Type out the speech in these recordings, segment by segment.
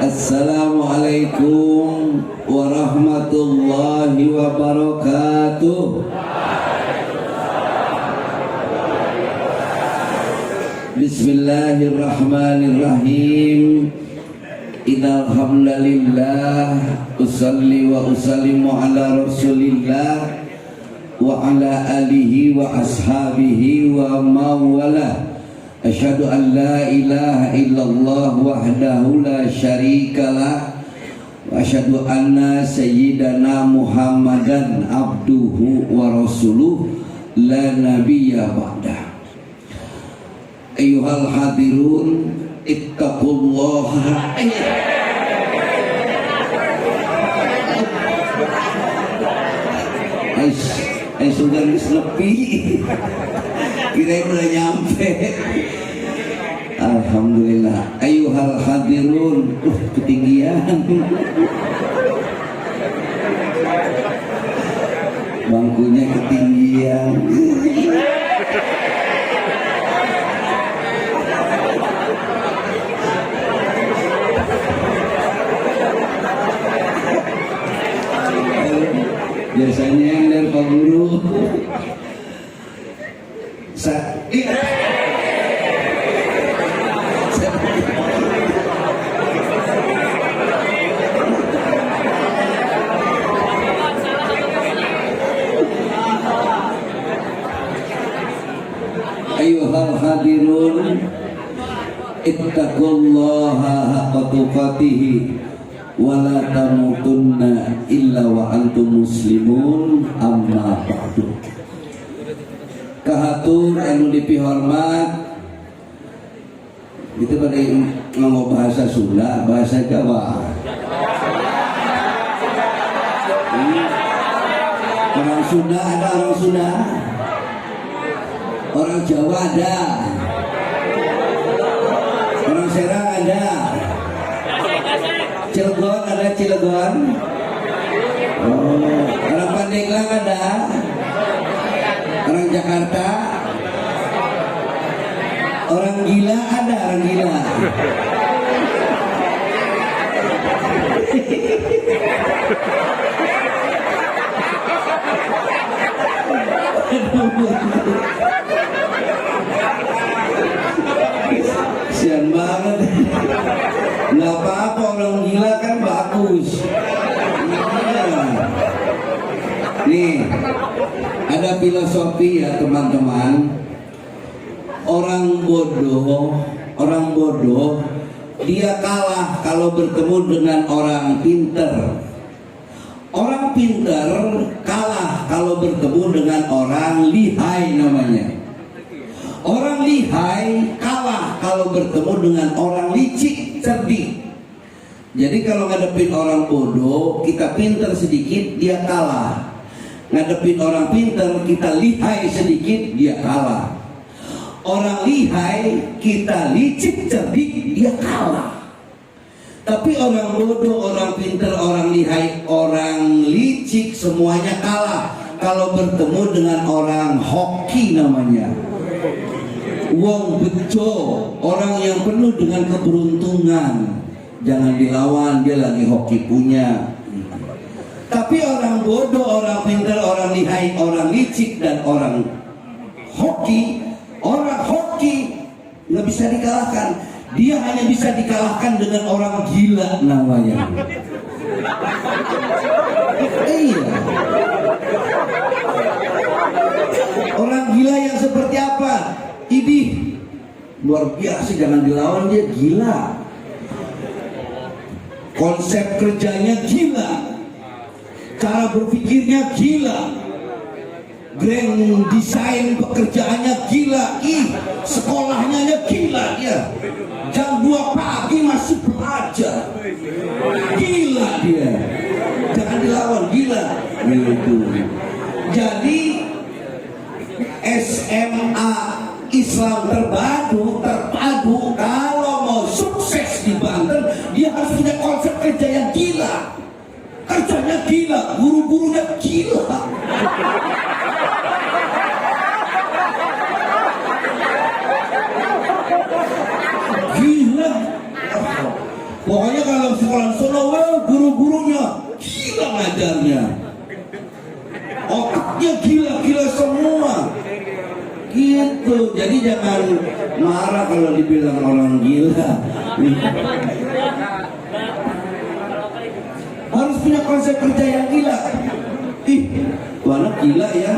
Assalamualaikum warahmatullahi wabarakatuh. Bismillahirrahmanirrahim. Innal hamdalillah usalli wa usallimu ala Rasulillah wa ala alihi wa ashabihi wa mawala. Asyhadu an la ilaha illallah wahdahu la syarikalah wa asyhadu anna sayyidana Muhammadan abduhu wa rasuluh la nabiyya ba'dah. Ayyuhal hadirun ittaqullaha. Sudah lebih kirain udah nyampe. Alhamdulillah. Ayyuhal hadirun, ketinggian bangkunya, ketinggian. Biasanya yang dari Pak Guru Ayyuhal hadirun ittaqullaha haqqa tuqatih wa la tamutunna illa wa antum muslimun, amma ba'du. Kahatur anu dipihormat, itu pada ngomong bahasa Sunda, bahasa Jawa. Orang Sunda ada, orang Sunda, orang Jawa ada, orang Serang ada, Cilegon ada, Cilegon. Oh, orang Pandeglang ada, orang Jakarta, orang gila ada, orang gila. Sian banget. Nggak apa-apa, orang gila kan bagus. Nih, ada filosofi ya teman-teman. Orang bodoh dia kalah kalau bertemu dengan orang pinter. Orang pinter kalah kalau bertemu dengan orang lihai namanya. Orang lihai kalah kalau bertemu dengan orang licik, cerdik. Jadi kalau ngadepin orang bodoh, kita pinter sedikit, dia kalah. Ngadepin orang pinter, kita lihai sedikit, dia kalah. Orang lihai, kita licik, cerdik, dia kalah. Tapi orang bodoh, orang pinter, orang lihai, orang licik, semuanya kalah kalau bertemu dengan orang hoki namanya. Wong bejo, orang yang penuh dengan keberuntungan. Jangan dilawan, dia lagi hoki punya. Tapi orang bodoh, orang pintar, orang lihai, orang licik, dan orang hoki nggak bisa dikalahkan. Dia hanya bisa dikalahkan dengan orang gila namanya. Iya. Orang gila yang seperti apa? Idih, luar biasa, jangan dilawan, dia gila. Konsep kerjanya gila, cara berpikirnya gila, grand desain pekerjaannya gila, sekolahnya gila dia. Jam 2 pagi masih belajar, gila dia. Jangan dilawan, gila. Gitu. Jadi SMA Islam terpadu kalau mau sukses di Banten, dia harus punya konsep kerja yang gila. Kerjanya gila, guru-gurunya gila. sekolah solo, guru-gurunya gila ngajarnya, otaknya gila-gila semua gitu. Jadi jangan marah kalau dibilang orang gila. Harus punya konsep kerja yang gila. Ih, tuh anak gila ya.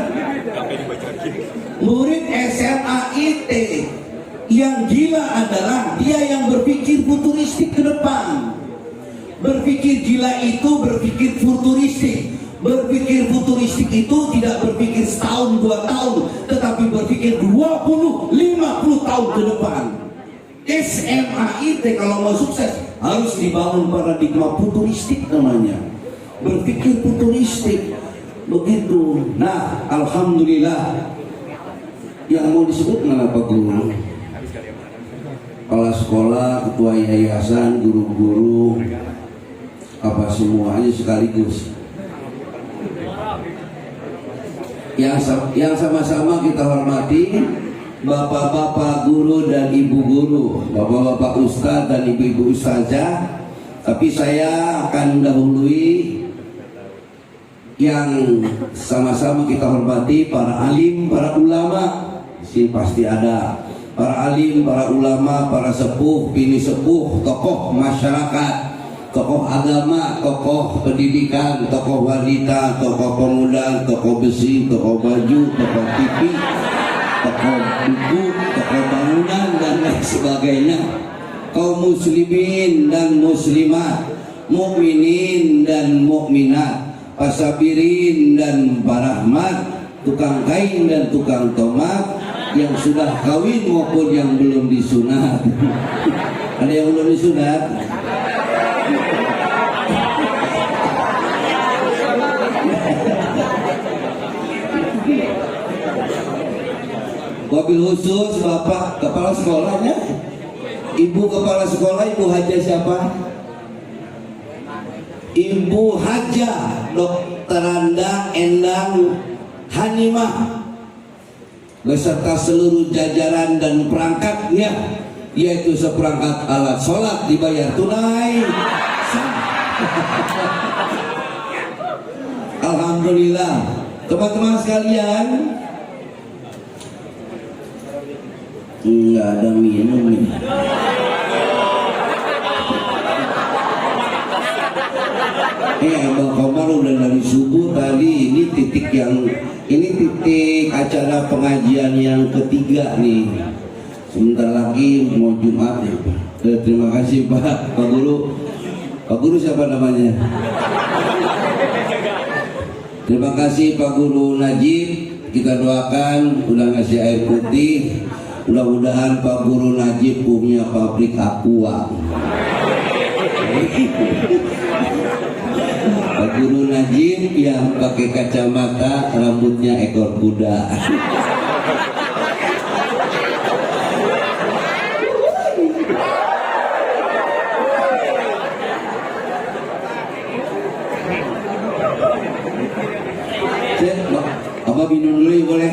Murid SMA IT yang gila adalah dia yang berpikir futuristik ke depan. Berpikir gila itu berpikir futuristik. Berpikir futuristik itu tidak berpikir setahun 2 tahun, tetapi berpikir 20-50 tahun ke depan. SMA IT kalau mau sukses harus dibangun paradigma futuristik namanya. Berpikir futuristik begitu. Nah, alhamdulillah yang mau disebut mana Pak Guru? Kepala sekolah, ketua yayasan, guru-guru, apa semuanya sekaligus. Yang sama-sama kita hormati bapak-bapak guru dan ibu guru, bapak-bapak ustadz dan ibu-ibu ustazah. Tapi saya akan mendahului yang sama-sama kita hormati, para alim, para ulama. Di sini pasti ada para alim, para ulama, para sepuh, bini sepuh, tokoh masyarakat, tokoh agama, tokoh pendidikan, tokoh wanita, tokoh pemuda, tokoh besi, tokoh baju, tokoh TV, tokoh buku, tokoh bangunan dan lain sebagainya. Kaum muslimin dan muslimat, mukminin dan mukminat, pasabirin dan barahmat, tukang kain dan tukang tomat, yang sudah kawin maupun yang belum disunat. Ada yang belum disunat? Wabil khusus Bapak Kepala Sekolahnya, Ibu Kepala Sekolah, Ibu Haja siapa? Ibu Haja Dr. Anda Endang Hanimah beserta seluruh jajaran dan perangkatnya, yaitu seperangkat alat sholat dibayar tunai. Alhamdulillah. Teman-teman sekalian, nggak ada minum nih. Abang Komar udah dari subuh tadi. Ini titik acara pengajian yang ketiga nih. Sebentar lagi mau Jumat ya. Terima kasih Pak Guru. Pak Guru siapa namanya? Terima kasih Pak Guru Najib. Kita doakan udah ngasih air putih. Mudah-mudahan Pak Guru Najib punya pabrik aqua. Pak Guru Najib yang pakai kacamata, rambutnya ekor kuda. Apa minum dulu ya boleh?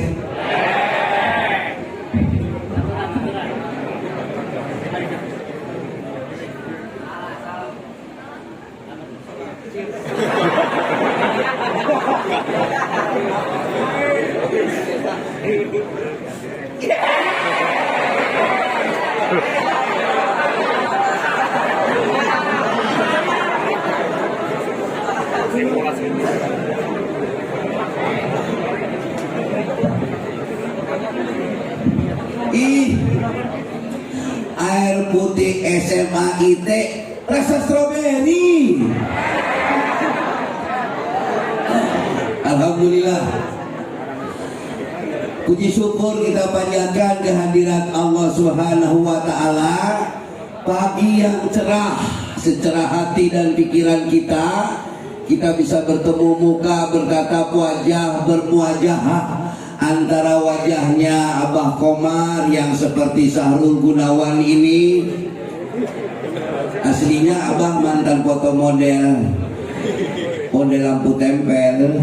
Air putih SMA IT rasa stroberi. Alhamdulillah. Puji syukur kita panjatkan kehadirat Allah Subhanahu wa taala. Pagi yang cerah, secerah hati dan pikiran kita bisa bertemu muka, bertatap wajah, bermuajahah antara wajahnya Abah Komar yang seperti Sahrul Gunawan ini. Aslinya Abah mantan foto model lampu tempel.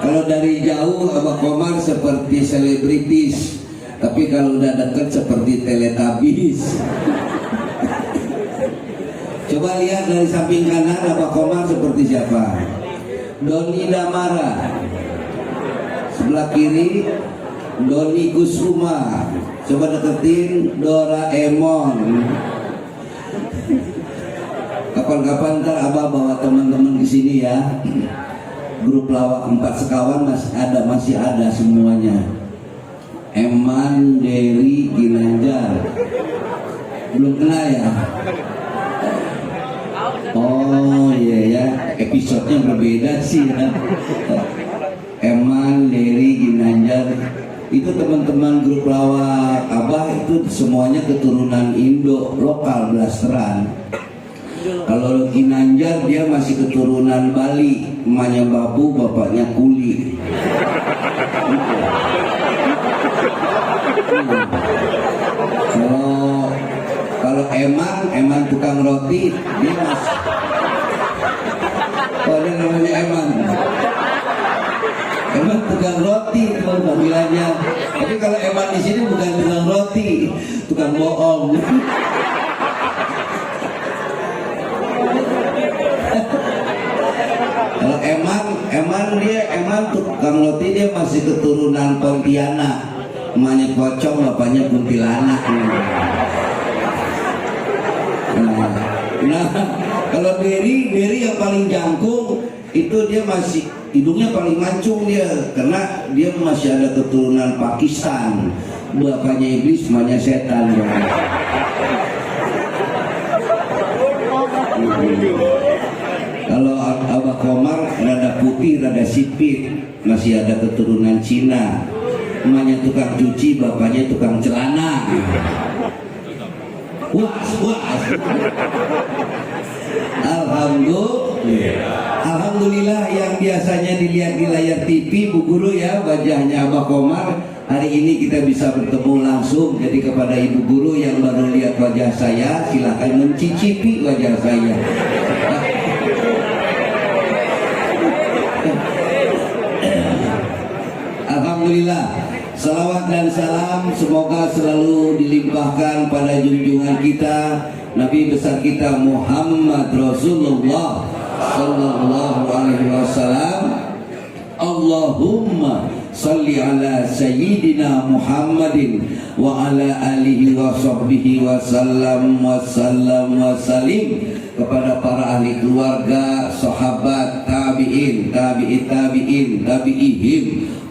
Kalau dari jauh Abah Komar seperti selebritis, tapi kalau udah deket seperti Teletubbies. Coba lihat dari samping kanan Abah Komar seperti siapa? Doni Damara. Sebelah kiri Doni Kusuma. Coba deketin Doraemon. Kapan-kapan ntar Abah bawa teman-teman ke sini ya. Grup lawak 4 sekawan masih ada semuanya. Eman, Dery, Ginanjar. Belum kenal ya? Oh iya ya, episodenya berbeda sih ya. Eman, Dery, Ginanjar. Itu teman-teman grup lawak Abah itu semuanya keturunan Indo lokal blasteran. Kalau Ginanjar dia masih keturunan Bali, emaknya Babu, bapaknya Kuli. Kalau Eman tukang roti, dia masih. Oh, dia namanya Eman tukang roti itu panggilannya. Tapi kalau Eman di sini bukan tukang roti, tukang bohong. Kalau Eman tukang roti dia masih keturunan Pontianak, emaknya pocong, bapaknya kuntilanak. Nah, kalau Dery yang paling jangkung itu dia masih hidungnya paling mancung dia, karena dia masih ada keturunan Pakistan, bapaknya iblis, emaknya setan. Kalau Abah Komar rada putih, rada sipit, masih ada keturunan Cina, emaknya tukang cuci, bapaknya tukang celana. Alhamdulillah yang biasanya dilihat di layar TV Bu Guru ya, wajahnya Abah Komar, hari ini kita bisa bertemu langsung. Jadi kepada Ibu Guru yang baru lihat wajah saya, silahkan mencicipi wajah saya. Alhamdulillah, salawat dan salam semoga selalu dilimpahkan pada junjungan kita Nabi besar kita Muhammad Rasulullah Sallallahu Alaihi Wasallam. Allahumma salli ala Sayyidina Muhammadin wa ala alihi wa sahbihi wa sallam wa sallam wa salim. Kepada para ahli keluarga, sahabat, tabi'in, tabi'ihim,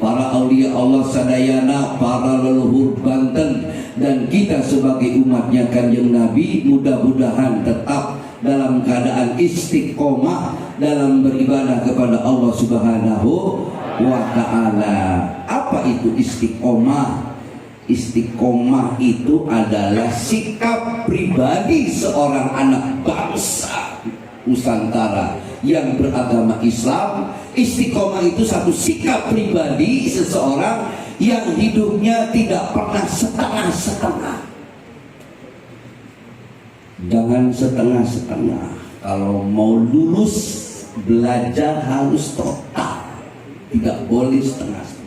para aulia Allah sadayana, para leluhur Banten, dan kita sebagai umatnya Kanjeng Nabi, mudah-mudahan tetap dalam keadaan istiqomah dalam beribadah kepada Allah Subhanahu wa ta'ala. Apa itu istiqomah? Istiqomah itu adalah sikap pribadi seorang anak bangsa Nusantara yang beragama Islam. Istiqomah itu satu sikap pribadi seseorang yang hidupnya tidak pernah setengah-setengah. Jangan setengah-setengah. Kalau mau lulus belajar harus total, tidak boleh setengah-setengah.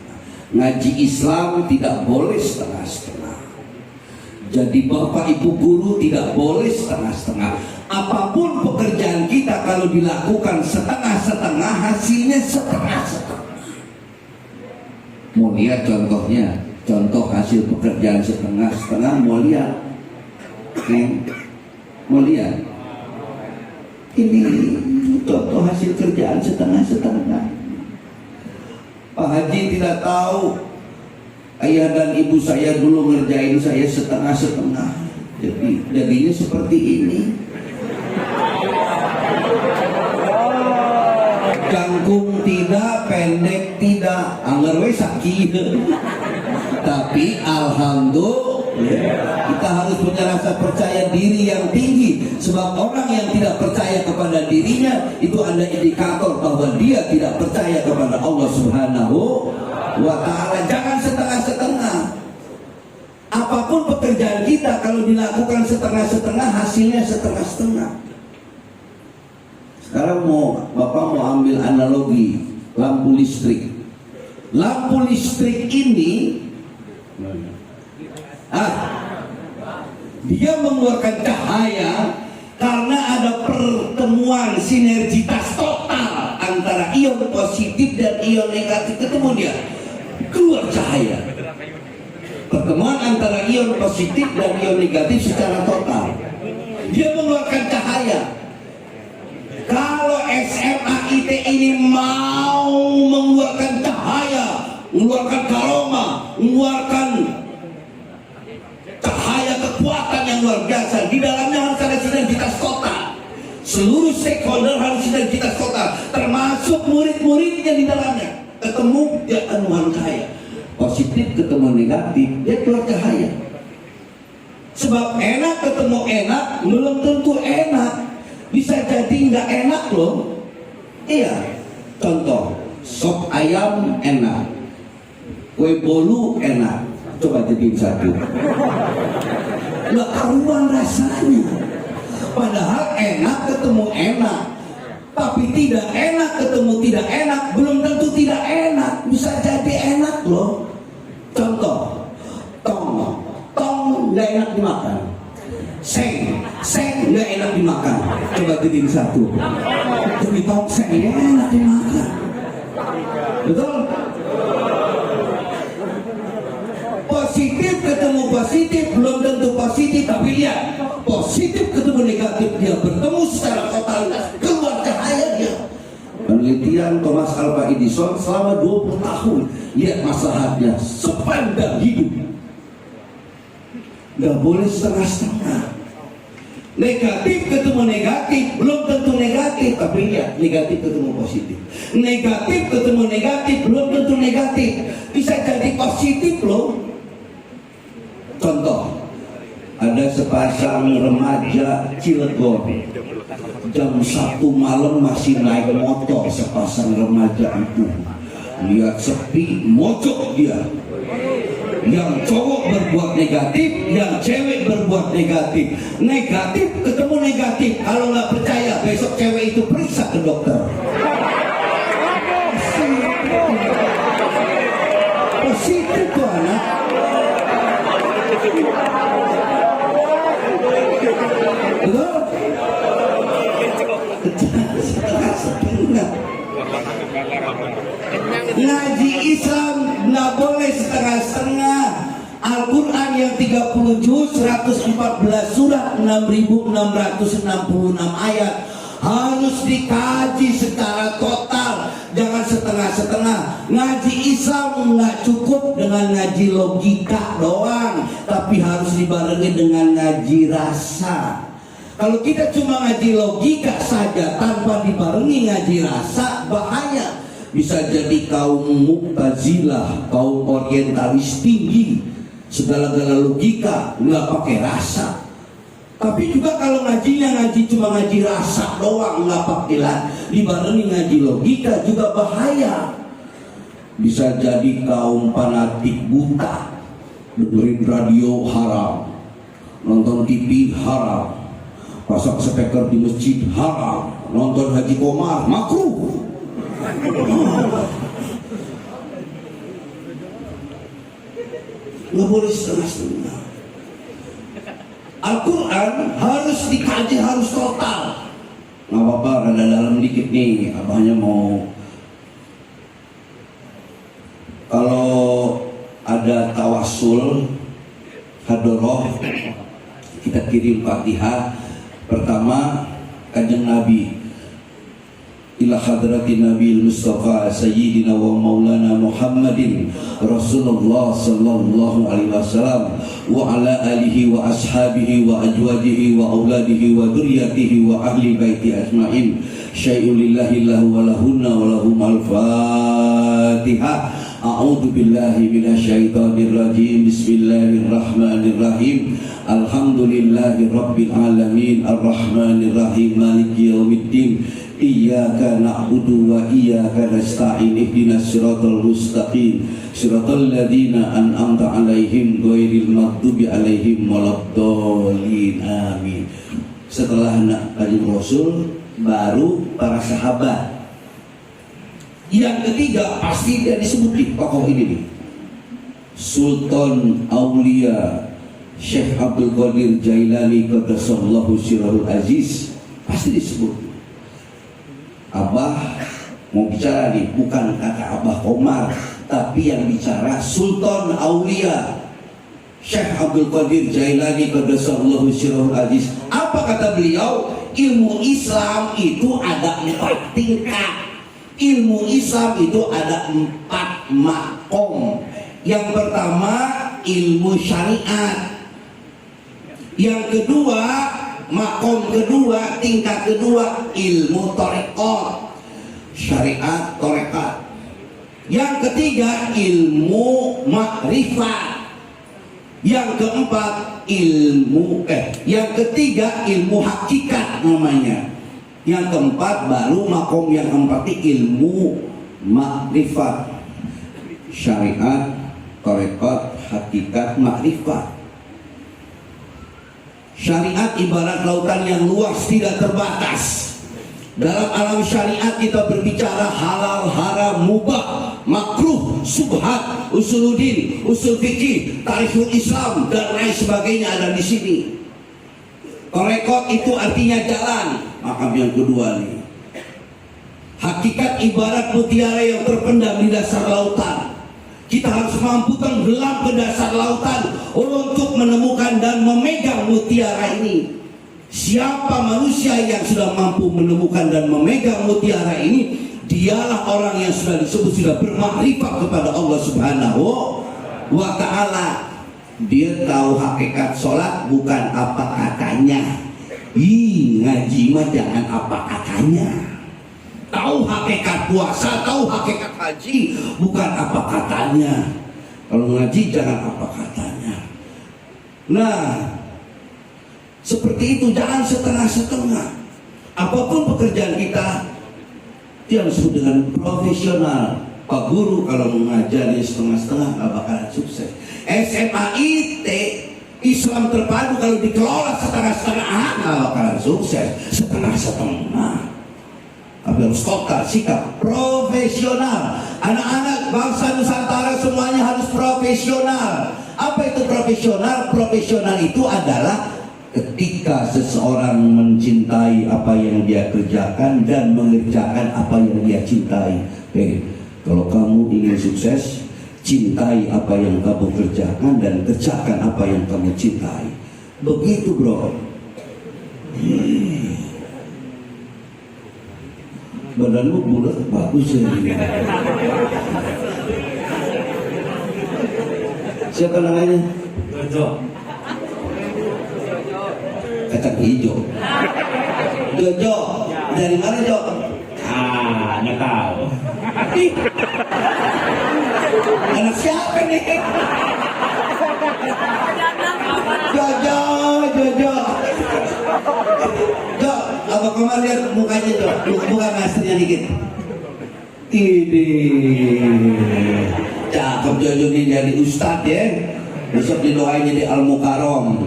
Ngaji Islam tidak boleh setengah-setengah. Jadi bapak ibu guru tidak boleh setengah-setengah. Apapun pekerjaan kita kalau dilakukan setengah-setengah, hasilnya setengah-setengah. Mau lihat contohnya, contoh hasil pekerjaan setengah-setengah, mau lihat? Mau lihat? Ini contoh hasil kerjaan setengah-setengah. Pak Haji tidak tahu ayah dan ibu saya dulu ngerjain saya setengah-setengah, jadi jadinya seperti ini. Jangkung tidak, pendek tidak, anggar we sakit. Tapi alhamdulillah kita harus punya rasa percaya diri yang tinggi. Sebab orang yang tidak percaya kepada dirinya, itu ada indikator bahwa dia tidak percaya kepada Allah Subhanahu wa ta'ala. Jangan setengah-setengah. Apapun pekerjaan kita kalau dilakukan setengah-setengah, hasilnya setengah-setengah. Sekarang Bapak mau ambil analogi lampu listrik. Lampu listrik ini dia mengeluarkan cahaya Karena ada pertemuan sinergitas total antara ion positif dan ion negatif, ketemu dia, keluar cahaya. Pertemuan antara ion positif dan ion negatif secara total, dia mengeluarkan cahaya. Kalau SMA IT ini mau mengeluarkan cahaya, mengeluarkan karoma, mengeluarkan cahaya kekuatan yang luar biasa, di dalamnya harus ada sinergitas total. Seluruh stakeholder harus sinergitas total, termasuk murid-muridnya di dalamnya. Ketemu dia anuan cahaya, positif ketemu negatif, dia keluar cahaya. Sebab enak ketemu enak belum tentu enak, bisa jadi nggak enak loh. Iya, contoh sop ayam enak, kue bolu enak, coba jadiin satu, nggak karuan rasanya. Padahal enak ketemu enak, tapi tidak enak ketemu tidak enak belum tentu tidak enak, bisa jadi enak loh. Contoh, tong nggak enak dimakan, seng nggak enak dimakan, coba jadiin satu, jadi tongseng nggak enak dimakan, betul? Positif ketemu positif belum tentu positif, tapi lihat, positif ketemu negatif dia bertemu secara totalitas, keluar cahaya dia. Penelitian Thomas Alva Edison selama 20 tahun, lihat masalahnya sepanjang hidup. Nggak boleh setengah-setengah. Negatif ketemu negatif belum tentu negatif, tapi lihat, negatif ketemu positif, negatif ketemu negatif belum tentu negatif, bisa jadi positif loh. Contoh, ada sepasang remaja Cilegon, jam 1 malam masih naik motor. Sepasang remaja itu lihat sepi, mojok dia. Yang cowok berbuat negatif, yang cewek berbuat negatif. Negatif ketemu negatif. Kalau nggak percaya, besok cewek itu periksa ke dokter. Positif tuh anak. Betul? Setengah-setengah. Ngaji Islam nggak boleh setengah-setengah. Al-Quran yang 30 juz, 114 surat, 6.666 ayat harus dikaji secara total, jangan setengah-setengah. Ngaji Islam nggak cukup dengan ngaji logika doang, tapi harus dibarengi dengan ngaji rasa. Kalau kita cuma ngaji logika saja tanpa dibarengi ngaji rasa, bahaya. Bisa jadi kaum Mu'tazilah, kaum orientalis tinggi, segala-gala logika, nggak pakai rasa. Tapi juga kalau ngajinya ngaji cuma ngaji rasa doang, nggak pakai dibarengi ngaji logika, juga bahaya. Bisa jadi kaum fanatik buta, dengerin radio haram, nonton TV haram, pasang speaker di masjid haram, nonton Haji Komar makruh. Nggak boleh setengah-setengah. Al-Quran harus dikaji, harus total. Nggak apa-apa, rada dalam dikit nih, abahnya mau. Kalau ada tawasul hadoroh, kita kirim Fatihah. Pertama, Kanjeng Nabi, ila hadratin Nabi Mustafa Sayyidina wa Maulana Muhammadin Rasulullah sallallahu alaihi wasallam wa ala alihi wa ashabihi wa ajwajihi wa auladihi wa dzurriyyatihi wa ahli baiti ajmain. Syai'un lillahi lahu wa lahunna wa lahum al-Fatihah. A'udzu billahi minasyaitonir rajim. Bismillahirrahmanirrahim. Alhamdulillahi rabbil alamin arrahmanir rahim maliki yaumiddin. Iyyaka na'budu wa iyyaka nasta'in ihdinas siratal mustaqim siratal ladzina an'amta 'alaihim ghairil maghdubi 'alaihim waladdallin. Amin. Setelah Kanjeng Rasul, baru para sahabat. Yang ketiga pasti dia disebut di tokoh ini nih, Sultan Aulia Syekh Abdul Qadir Jailani Qaddasallahu Sirrahul Aziz pasti disebut. Abah mau bicara nih, bukan kata Abah Omar, tapi yang bicara Sultan Aulia Syekh Abdul Qadir Jailani Qaddasallahu Sirrahul Aziz. Apa kata beliau? Ilmu Islam itu ada 4 tingkat. Ilmu Islam itu ada 4 makom. Yang pertama ilmu syariat. Yang kedua, makom kedua, tingkat kedua ilmu tarekat. Syariat, tarekat. Yang ketiga ilmu makrifat. Yang keempat yang ketiga ilmu hakikat namanya. Yang keempat baru makom yang keempat ilmu makrifat. Syariat, tarekat, hakikat, makrifat. Syariat ibarat lautan yang luas tidak terbatas. Dalam alam syariat kita berbicara halal, haram, mubah, makruh, subhat, usuluddin, usul fikih, tarikhul Islam dan lain sebagainya ada di sini. Tarekat itu artinya jalan. Makam yang kedua nih. Hakikat ibarat mutiara yang terpendam di dasar lautan. Kita harus mampu tenggelam ke dasar lautan untuk menemukan dan memegang mutiara ini. Siapa manusia yang sudah mampu menemukan dan memegang mutiara ini, dialah orang yang sudah disebut sudah bermakrifat kepada Allah Subhanahu wa Ta'ala. Dia tahu hakikat sholat bukan apa katanya. Ngaji mah jangan apa katanya. Tahu hakikat puasa, tahu hakikat haji bukan apa katanya. Kalau ngaji jangan apa katanya. Nah, seperti itu, jangan setengah-setengah. Apapun pekerjaan kita, yang disebut dengan profesional. Pak guru kalau mengajari setengah-setengah nggak bakalan sukses. SMA IT Islam terpadu kalau dikelola setengah-setengah nggak bakalan sukses. Setengah-setengah. Tapi harus total sikap profesional. Anak-anak bangsa Nusantara semuanya harus profesional. Apa itu profesional? Profesional itu adalah ketika seseorang mencintai apa yang dia kerjakan dan mengerjakan apa yang dia cintai. Kalau kamu ingin sukses, cintai apa yang kamu kerjakan dan kerjakan apa yang kamu cintai. Begitu bro. Badanmu bulat bagus ya. Siapa namanya? Jojo. Kacang hijau. Jojo. Dari mana Jo? Nggak tahu. Anak siapa nih? Jojo. Jo, apa kamu lihat mukanya Jo? Buka masternya dikit. Ini cakep Jojo nih jadi ustadz ya. Besok didoain jadi Al-Mukarram.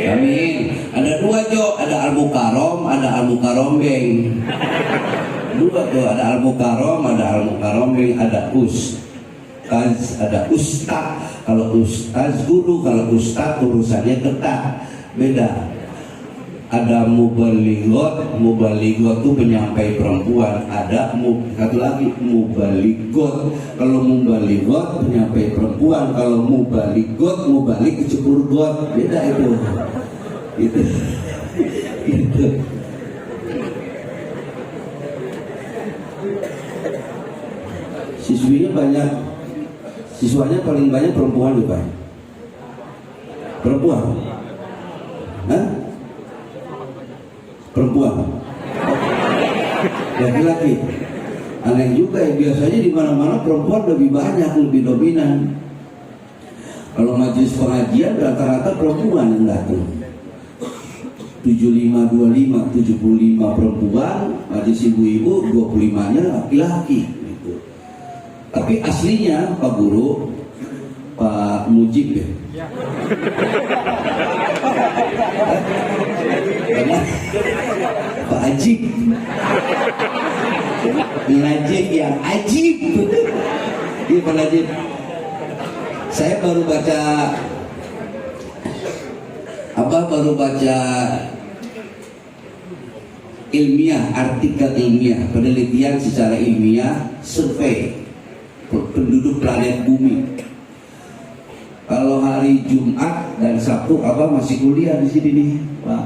Amin. Ada 2 Jo, ada Al-Mukarram, ada Al-Mukarrambeng. 2 tuh, ada Al-Mukarram, ada Al-Mukarrambeng, ada Ustaz, ada Ustaz. Kalau Ustaz guru, kalau Ustaz urusannya ketat, beda. Ada mubaligot tuh penyampai perempuan. Ada satu lagi mubaligot. Kalau mubaligot penyampai perempuan. Kalau mubalik kecebur got, beda itu. Itu. Siswanya paling banyak perempuan juga. Perempuan. Hah? Perempuan. Laki-laki. Aneh juga ya, biasanya di mana-mana perempuan lebih banyak, lebih dominan. Kalau majelis pengajian rata-rata perempuan yang datang. 75-25, 75 perempuan, majelis ibu-ibu 25-nya laki-laki gitu. Tapi aslinya Pak Guru, Pak Mujib ya. Pak Ajib. Najib yang ajib. Iya Pak Najib. Saya baru baca Abah baru baca ilmiah, artikel ilmiah, penelitian secara ilmiah, survei penduduk planet bumi. Kalau hari Jumat dan Sabtu Abah masih kuliah di sini nih, Pak.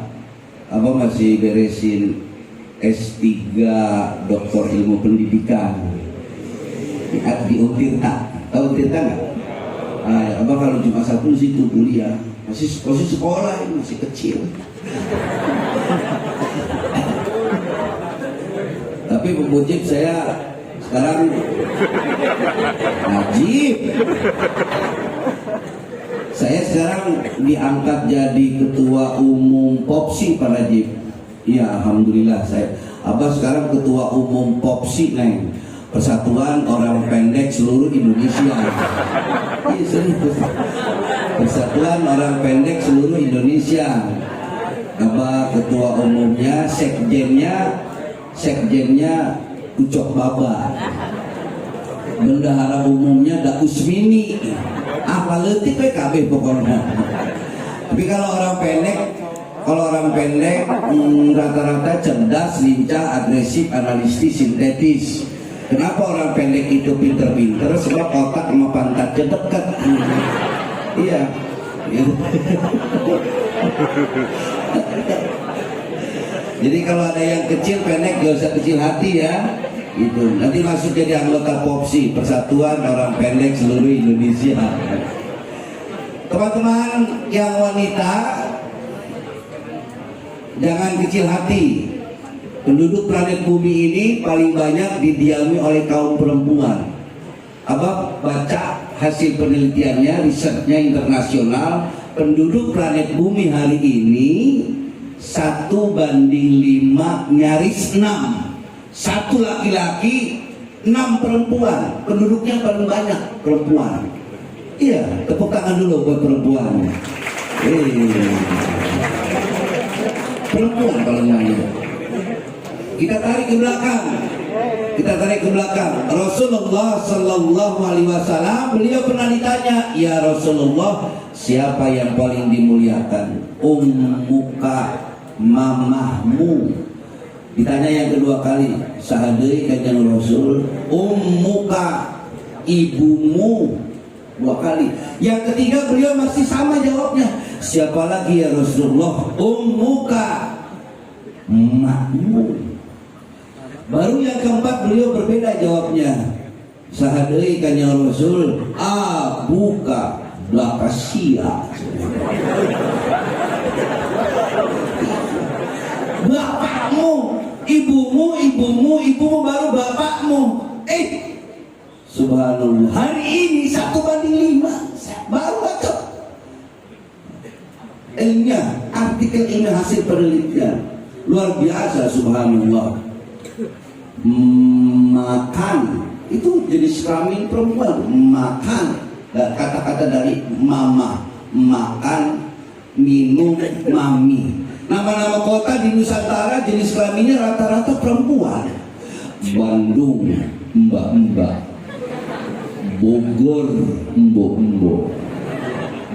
Abah masih beresin S3 Doktor Ilmu Pendidikan di Untirta. Tahu Untirta nggak? Abah kalau Jumat Sabtu di situ kuliah, masih sekolah, masih kecil. Tapi pemujib saya sekarang najib. Saya sekarang diangkat jadi ketua umum Popsi Pak Najib. Iya, alhamdulillah saya. Abah sekarang ketua umum Popsi, Neng. Persatuan Orang Pendek Seluruh Indonesia. Iya, serius. Persatuan Orang Pendek Seluruh Indonesia. Abah ketua umumnya, sekjennya Ucok Baba. Bendahara umumnya Da Usmini. Paletik PKB pokoknya. Tapi kalau orang pendek rata-rata cerdas, lincah, agresif, analitis, sintetis. Kenapa orang pendek itu pinter-pinter? Sebab otak sama pantatnya dekat. Iya. Jadi kalau ada yang kecil pendek, gak usah kecil hati ya. Itu nanti masuk jadi anggota Popsi, Persatuan Orang Pendek Seluruh Indonesia. Teman-teman yang wanita, jangan kecil hati. Penduduk planet bumi ini paling banyak didiami oleh kaum perempuan. Abah baca hasil penelitiannya, risetnya internasional. Penduduk planet bumi hari ini 1:5, nyaris 6. 1 laki-laki, 6 perempuan. Penduduknya paling banyak perempuan. Iya, tepuk tangan dulu buat perempuan. Perempuan kalau nyanyi. Kita tarik ke belakang. Rasulullah Sallallahu Alaihi Wasallam, beliau pernah ditanya, ya Rasulullah, siapa yang paling dimuliakan? Ummuka, mamahmu. Ditanya yang kedua kali, sahadai kanjeng Rasul, ummuka, ibumu. 2 kali. Yang ketiga beliau masih sama jawabnya, siapa lagi ya Rasulullah? Ummuka, emakmu. Baru yang keempat beliau berbeda jawabnya, sahadai kanjeng Rasul, abuka, lakasia. Bapakmu, ibumu, baru bapakmu. Subhanallah. Hari ini 1:5, baru baca. Ilmiah, artikel ilmiah hasil penelitian luar biasa, subhanallah. Makan itu jenis kelamin perempuan. Makan, kata-kata dari mama, makan, minum, mami. Nama-nama kota di Nusantara jenis kelaminnya rata-rata perempuan. Bandung, mbak-mbak. Bogor, mbok-mbok.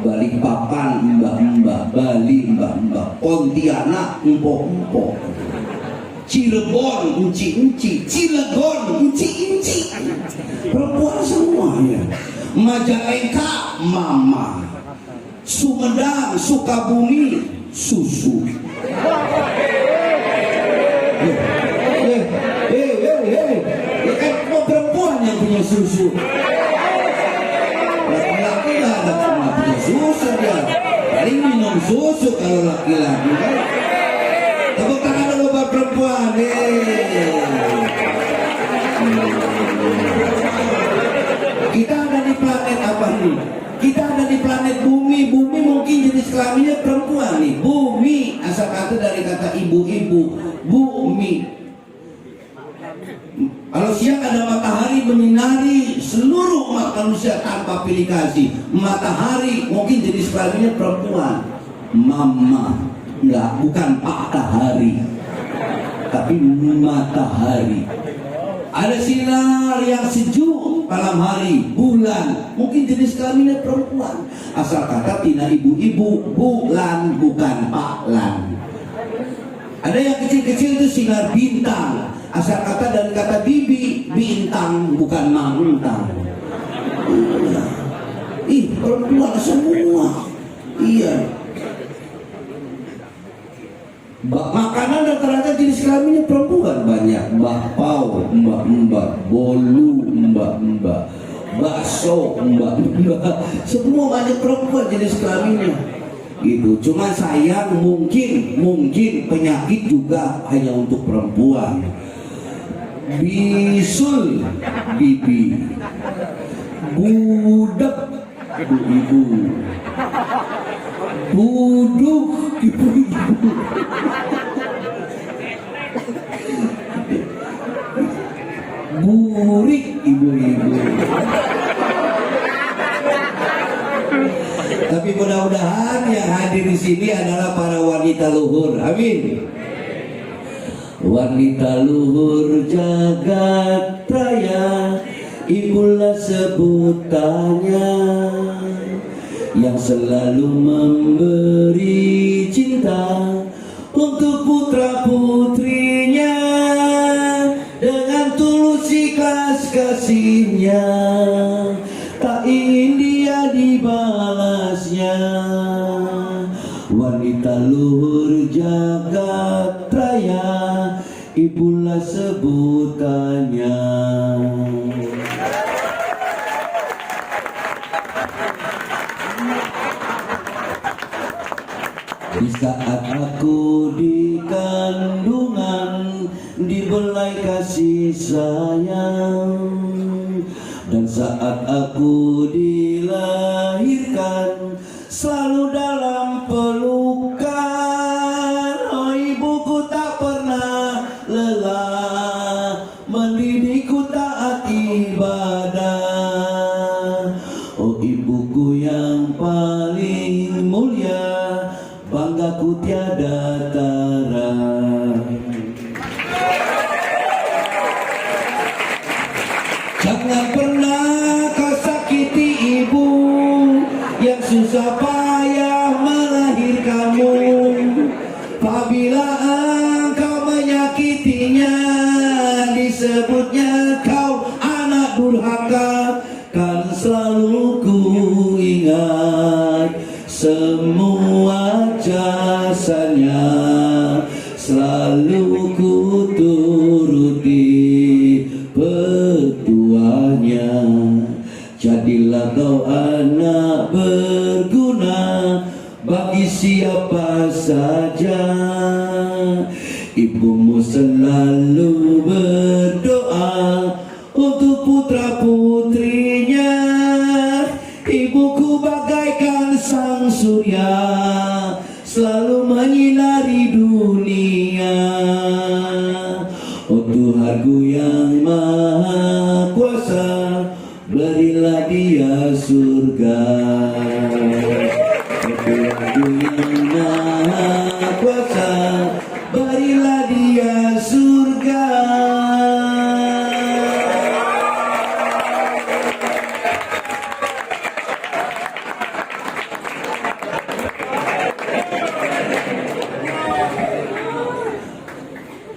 Balikpapan, mbak-mbak. Bali, mbak-mbak. Pontianak, empok-empok. Cirebon, enci-enci. Cilegon, enci-enci. Perempuan semuanya. Majalengka, mama. Sumedang, Sukabumi, susu. Kan mau perempuan yang punya susu. Laki-laki lah ada punya susu dia. Paling minum susu kalau laki-laki kan. Tepuk tangan dulu buat perempuan. Kita ada di planet apa nih? Kita ada di planet bumi. Bumi mungkin jenis kelaminnya perempuan nih. Bumi, asal kata dari kata ibu-ibu. Bumi. Kalau siang ada matahari menyinari seluruh umat manusia tanpa pilih kasih. Matahari mungkin jenis kelaminnya perempuan. Mama, enggak, bukan matahari, tapi matahari. Ada sinar yang sejuk malam hari, bulan, mungkin jenis kelaminnya perempuan. Asal kata tina ibu-ibu, bulan bukan paklan. Ada yang kecil-kecil itu sinar bintang. Asal kata dari kata bibi, bintang bukan mangtang. Ih, perempuan semua. Iya. Makanan rata-rata jenis kelaminnya perempuan banyak. Bakpao, mbak-mbak, bolu, mbak-mbak, bakso, mbak-mbak. Semua banyak perempuan jenis kelaminnya. Gitu. Cuma sayang mungkin penyakit juga hanya untuk perempuan. Bisul bibi, budak ibu-ibu, buduk ibu-ibu, burik ibu-ibu. Tapi mudah-mudahan yang hadir di sini adalah para wanita luhur. Amin. Wanita luhur jagat raya, ibulah sebutannya, yang selalu memberi cinta untuk putra putrinya, dengan tulus ikhlas kasihnya, tak ingin dia dibalasnya. Wanita luhur jagat raya, ibulah sebutannya. Di saat aku di kandungan, dibelai kasih sayang, dan saat aku dilahirkan, selalu dalam pelukan. Oh, ibuku tak pernah lelah, mendidikku taat ibadah. Oh, ibuku yang paling mulia, banggaku tiada tara. Jangan pernah kau sakiti ibu yang susah payah melahirkanmu. Apabila engkau menyakitinya, disebutnya kau anak durhaka. Kan selalu ku ingat semua jasanya, selalu ku turuti petuanya. Jadilah kau anak berguna bagi siapa saja. Ibumu selalu berdoa untuk putra putrinya. Ibuku bagaikan sang surya, selalu menyinari dunia. Oh Tuhanku yang maha kuasa, berilah dia surga. Oh Tuhanku yang maha kuasa, berilah dia surga.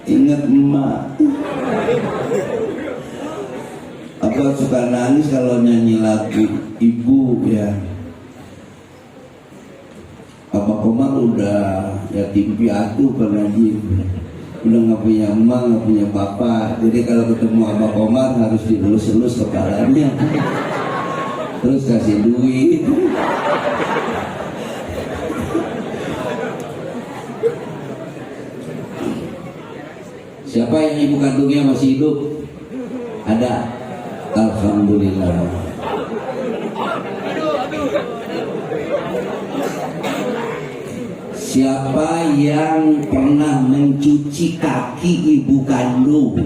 Ingat emak. Apa suka nangis kalau nyanyi lagu ibu ya. Abah Komar udah yatim piatu pengaji, udah nggak punya emak, nggak punya bapak. Jadi kalau ketemu Abah Komar harus dilus-lus kepalanya, terus kasih duit. Siapa yang ibu kandungnya masih hidup? Ada. Alhamdulillah. Siapa yang pernah mencuci kaki ibu kandung?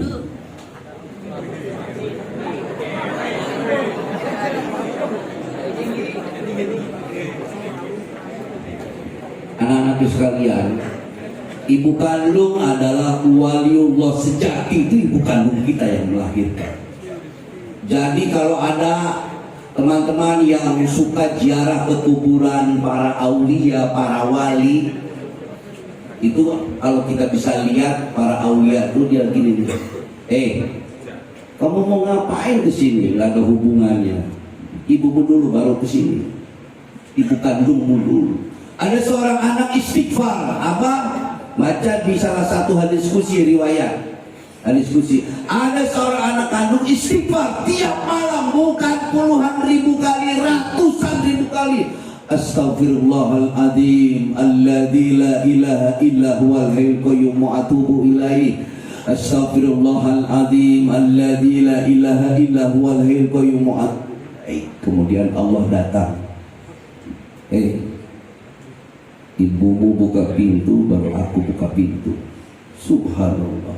Anak-anak sekalian, ibu kandung adalah waliullah sejati. Itu ibu kandung kita yang melahirkan. Jadi kalau ada teman-teman yang suka ziarah ke kuburan para aulia, para wali, itu kalau kita bisa lihat para aulia itu dia gini nih, kamu mau ngapain ke sini? Nggak ada hubungannya. Ibumu dulu baru ke sini. Ibu kandungmu dulu. Ada seorang anak istighfar, apa? Baca di salah satu hadis qudsi riwayat. Hadis qudsi. Ada seorang anak kandung istighfar tiap malam, bukan puluhan ribu kali, ratusan ribu kali. Astaghfirullahaladzim alladzi la ilaha illa huwal hayyul qayyum wa atubu ilaihi. Astaghfirullahaladzim alladzi la ilaha illa huwal hayyul qayyum wa atubu ilaihi. Kemudian Allah datang. Ibumu buka pintu, baru aku buka pintu. Subhanallah.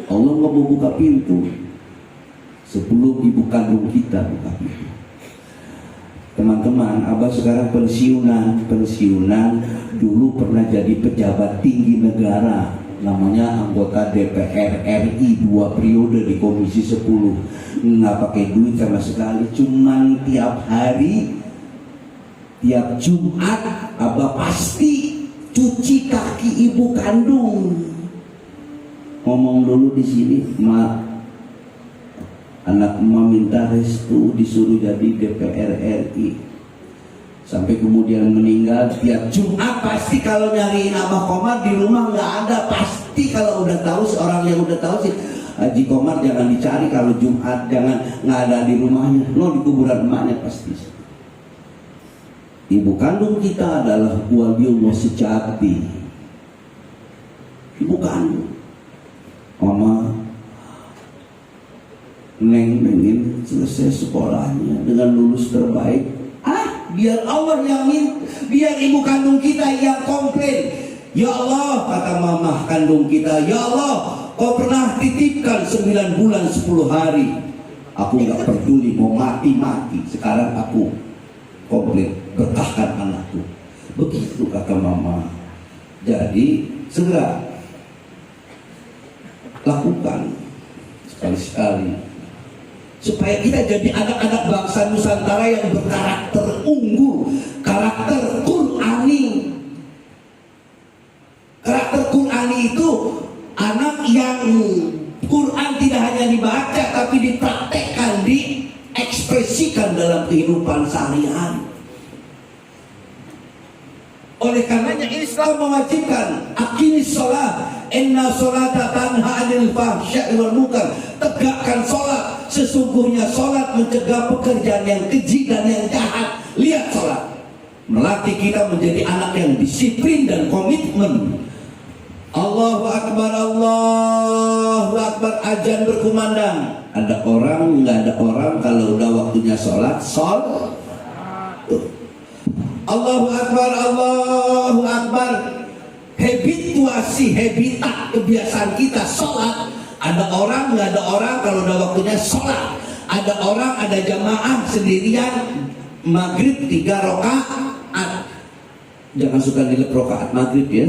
Allah nggak mau buka pintu sebelum ibu kandung kita buka pintu. Teman-teman, abah sekarang pensiunan. Dulu pernah jadi pejabat tinggi negara, namanya anggota DPR RI 2 periode di Komisi 10. Nggak pakai duit sama sekali, cuman tiap hari, tiap Jumat abah pasti cuci kaki ibu kandung. Ngomong dulu di sini, mak, anak emak minta restu disuruh jadi DPR RI. Sampai kemudian meninggal, tiap Jumat pasti kalau nyariin Abah Komar di rumah nggak ada. Pasti kalau udah tahu, seorang yang udah tahu sih, Haji Komar jangan dicari kalau Jumat, jangan, nggak ada di rumahnya, no, di kuburan emaknya pasti. Ibu kandung kita adalah waliullah sejati. Ibu kandung. Mama neng selesai sekolahnya dengan lulus terbaik. Biar Allah yang biar ibu kandung kita yang komplain. Ya Allah, kata mama kandung kita, ya Allah, kau pernah titipkan 9 bulan 10 hari. Aku nggak peduli mau mati. Sekarang aku komplain, berkahkan anakku. Begitu kata mama. Jadi segera lakukan sekali-sekali supaya kita jadi anak-anak bangsa Nusantara yang berkarakter unggul, karakter Qur'ani. Karakter Qur'ani itu anak yang Quran tidak hanya dibaca tapi dipraktekkan, diekspresikan dalam kehidupan sehari-hari. Oleh karenanya Islam mewajibkan aqimis sholat, inna sholata tanha 'anil fahsya'i wal munkar. Tegakkan sholat, sesungguhnya sholat mencegah pekerjaan yang keji dan yang jahat. Lihat sholat melatih kita menjadi anak yang disiplin dan komitmen. Allahu Akbar, Allahu Akbar, azan berkumandang. Ada orang, nggak ada orang, kalau udah waktunya sholat, Allahu Akbar, Allahu Akbar. Habituasi, habitat, kebiasaan kita sholat. Ada orang, nggak ada orang, kalau udah waktunya sholat. Ada orang, ada jamaah sendirian, maghrib 3 rakaat. Jangan suka nilai rakaat maghrib ya.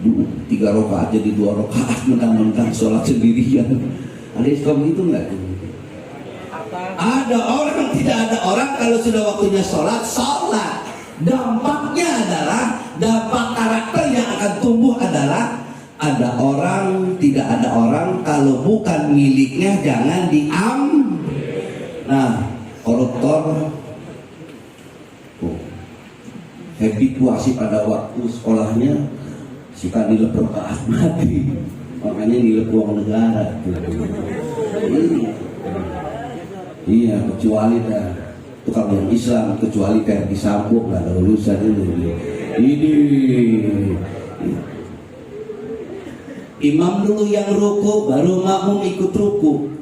3 rakaat jadi 2 rakaat, mentang-mentang sholat sendirian. Ada Islam itu nggak? Ada orang, tidak ada orang, kalau sudah waktunya sholat. Dampaknya adalah, dampak karakter yang akan tumbuh adalah, ada orang, tidak ada orang, kalau bukan miliknya jangan diambil. Nah, koruptor habituasi pada waktu sekolahnya suka nilai rakaat mati, makanya nilai uang negara. Iya, kecuali dah tukang yang Islam, kecuali kayak disambung, nggak ada urusan ini. Imam dulu yang ruku, baru makmum ikut ruku.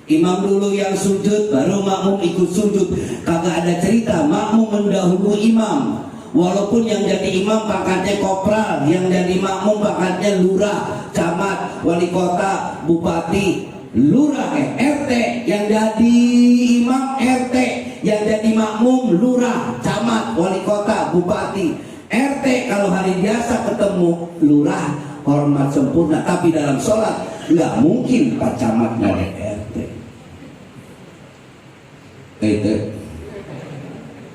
Imam dulu yang sujud, baru makmum ikut sujud. Kagak ada cerita makmum mendahului imam. Walaupun yang jadi imam pangkatnya kopral, yang jadi makmum pangkatnya lurah, camat, wali kota, bupati, lurah, RT. Yang jadi imam RT, yang jadi makmum lurah, camat, wali kota, bupati. RT kalau hari biasa ketemu lurah, hormat sempurna. Tapi dalam sholat nggak mungkin Pak Camat nggak ada RT.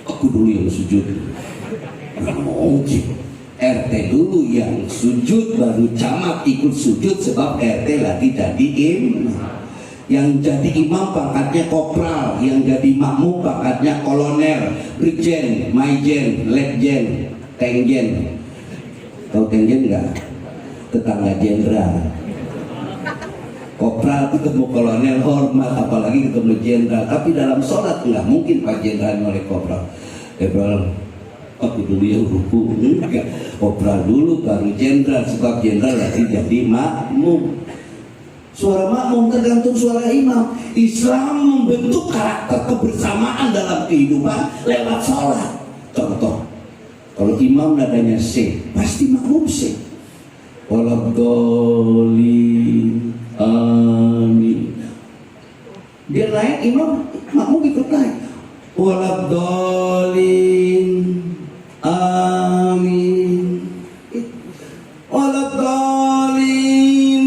aku dulu yang sujud. Nah, mungkin RT dulu yang sujud, baru camat ikut sujud sebab RT lagi jadi imam. Yang jadi imam pangkatnya kopral, yang jadi makmum pangkatnya kolonel, brigjen, maijen, letjen, tengjen. Tahu tengjen enggak? Tetangga jenderal. Kopral ketemu kolonel hormat, apalagi ketemu jenderal. Tapi dalam sholat nggak mungkin Pak Jenderal oleh kopral. Kopral, aku dulu yang ruku. Enggak, kopral dulu baru jenderal, sebab jenderal lagi jadi makmum. Suara makmum tergantung suara imam. Islam membentuk karakter kebersamaan dalam kehidupan lewat sholat. Contoh, kalau imam nadanya C, pasti makmum C. Waladhdallin, amin. Dia naik, imam makmum ikut naik. Waladhdallin, amin. Waladhdallin,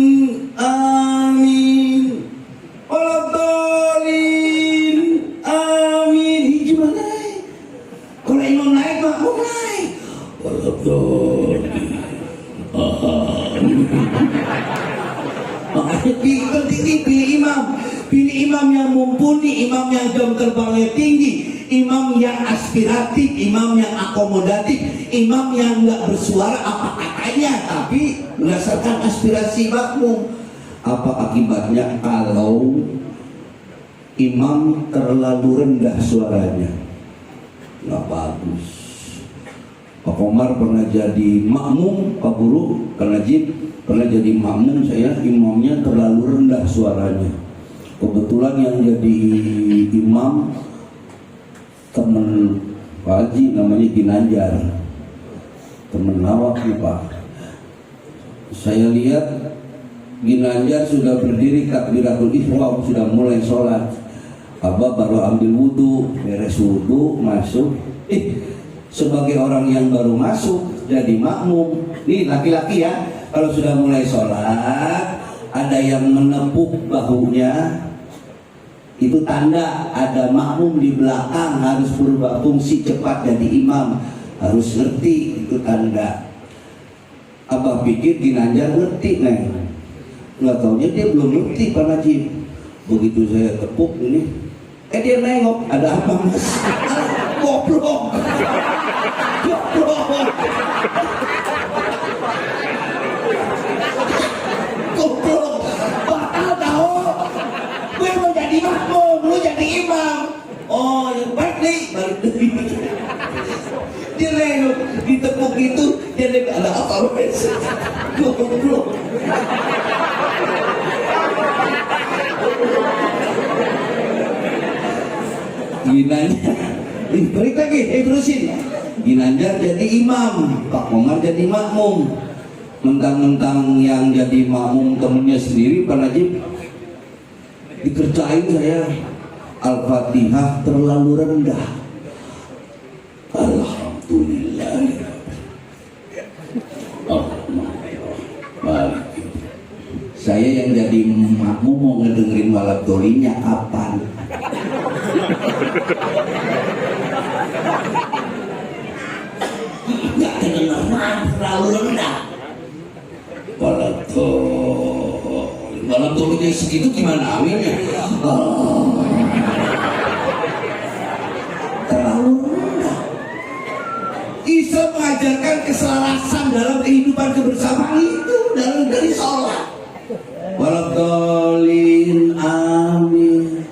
amin. Waladhdallin, amin. Gimana naik? Kalau imam naik, makmum naik. Waladhdallin. Pilih imam yang mumpuni, imam yang jam terbangnya tinggi, imam yang aspiratif, imam yang akomodatif, imam yang nggak bersuara apa katanya, tapi berdasarkan aspirasi makmum. Apa akibatnya kalau imam terlalu rendah suaranya? Nggak bagus. Pak Komar pernah jadi makmum, Pak Guru, Kak Najib pernah jadi makmum, saya imamnya terlalu rendah suaranya. Kebetulan yang jadi imam temen Pak Haji namanya Ginanjar, temen lawak nih Pak. Saya lihat Ginanjar sudah berdiri takbiratul ihram, sudah mulai sholat. Abah baru ambil wudhu, beres wudhu, masuk. Sebagai orang yang baru masuk jadi makmum, nih laki-laki ya, kalau sudah mulai sholat ada yang menepuk bahunya, itu tanda ada makmum di belakang harus berubah fungsi cepat jadi imam, harus ngerti, itu tanda. Abah pikir Ginanjar ngerti, nggak taunya dia belum ngerti Pak Najib. Begitu saya tepuk ini, dia nengok, ada apa mas? Goblok. Goblok. Bakal tahu. Gue mau jadi makmum, lu jadi imam. Oh, yang baik nih, balik dari. Dia nengok, ditepuk itu, dia nengok, ada apa mas? Goblok. Ginanjar, balik lagi, terusin. Ginanjar jadi imam, Pak Komar jadi makmum. Mentang-mentang yang jadi makmum temennya sendiri, Pak Najib dikerjain saya Al-Fatihah terlalu rendah. Alhamdulillah. Saya yang jadi makmum mau ngedengerin waladhdallin-nya kapan? Nggak kedengeran, terlalu rendah. Waladhdallin segitu gimana aminnya? Terlalu rendah. Islam mengajarkan keselarasan dalam kehidupan kebersamaan itu dari sholat. Waladhdallin, amin.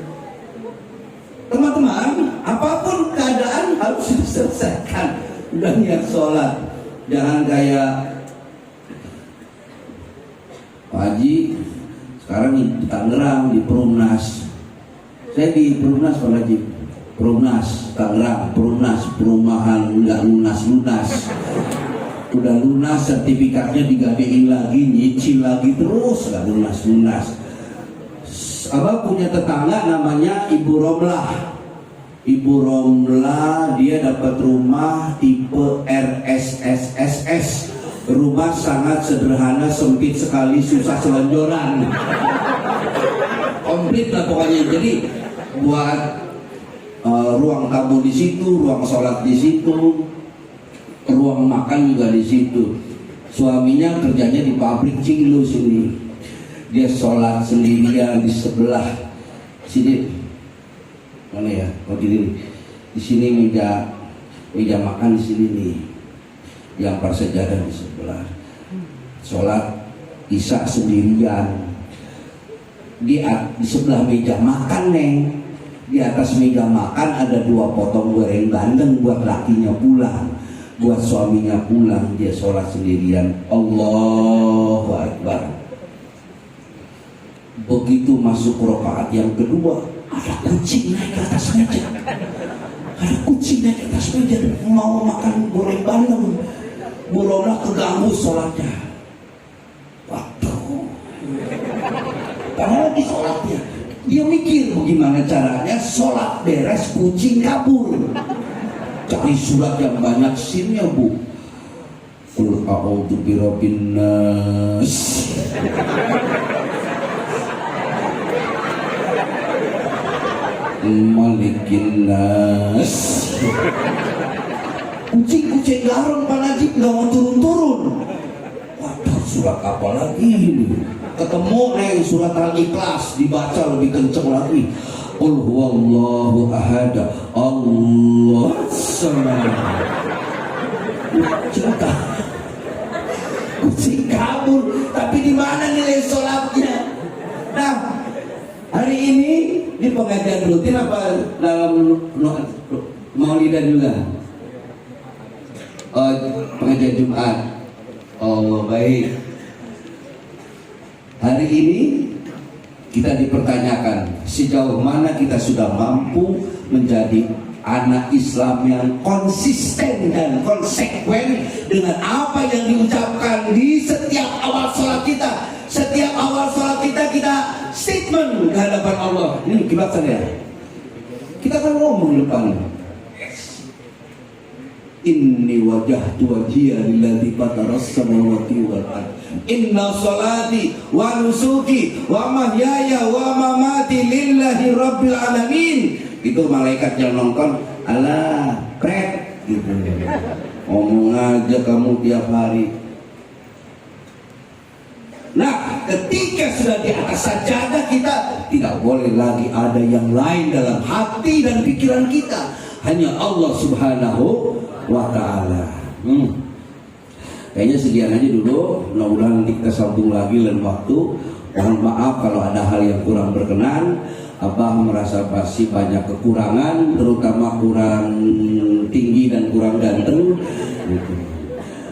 Teman-teman, apapun keadaan harus diselesaikan. Udah niat sholat, jangan kayak Pak Haji sekarang di Tangerang di Perumnas. Saya di Perumnas Pak Haji, Perumnas Tangerang, Perumnas perumahan nggak lunas. Udah lunas, sertifikatnya digadein lagi, nyicil lagi terus, nggak lunas. Abang punya tetangga namanya Ibu Romlah. Ibu Romlah dia dapat rumah tipe RSSSS. Rumah sangat sederhana, sempit sekali, susah selonjoran. Komplit lah pokoknya. Jadi buat ruang tamu di situ, ruang sholat di situ, ruang makan juga di situ. Suaminya kerjanya di pabrik Cinglus ini, dia sholat sendirian di sebelah sini, mana ya? Oh di sini meja makan di sini nih, yang persejadah di sebelah. Sholat isya sendirian di sebelah meja makan neng. Di atas meja makan ada 2 potong goreng bandeng buat lakinya pulang, buat suaminya pulang. Dia sholat sendirian. Allahu Akbar. Begitu masuk rakaat yang kedua, ada kucing naik ke atas meja. Ada kucing naik ke atas meja mau makan goreng bandeng. Bu Rona keganggu sholatnya. Waduh. Padahal lagi sholatnya. Dia mikir bagaimana caranya sholat beres kucing kabur. Cari surat yang banyak sinnya bu. Qul a'udzu birabbin nas. Malikin nas. Kucing garong Pak Najib nggak mau turun-turun. Waduh, surat apa lagi ini? Ketemu surat Al-Ikhlas, dibaca lebih kenceng lagi. Qul huwallahu ahad, Allah samad. Cinta. Kucing kabur, tapi di mana nilai sholatnya? Nah, hari ini di pengajian rutin apa dalam Maulidan juga? Pengajian Jumat. Oh baik. Hari ini kita dipertanyakan sejauh mana kita sudah mampu menjadi anak Islam yang konsisten dan konsekuen dengan apa yang diucapkan di setiap awal sholat kita. Setiap awal sholat kita statement ke hadapan Allah. Ini kibat saya. Kita kan ngomong depan. Inni wajahtu wajhiya lillazi fataras samawati wal ardh. Inna salati wa nusuki wa mahyaya wa mamati lillahi rabbil alamin. Itu malaikat yang nonton, alah pret gitu. Ngomong aja kamu tiap hari. Nah, ketika sudah di atas sajadah kita tidak boleh lagi ada yang lain dalam hati dan pikiran kita. Hanya Allah Subhanahu wa ta'ala. Kayaknya sekian aja dulu. Mudah-mudahan nanti kita sambung lagi lain waktu. Mohon maaf kalau ada hal yang kurang berkenan. Abah merasa pasti banyak kekurangan, terutama kurang tinggi dan kurang ganteng gitu.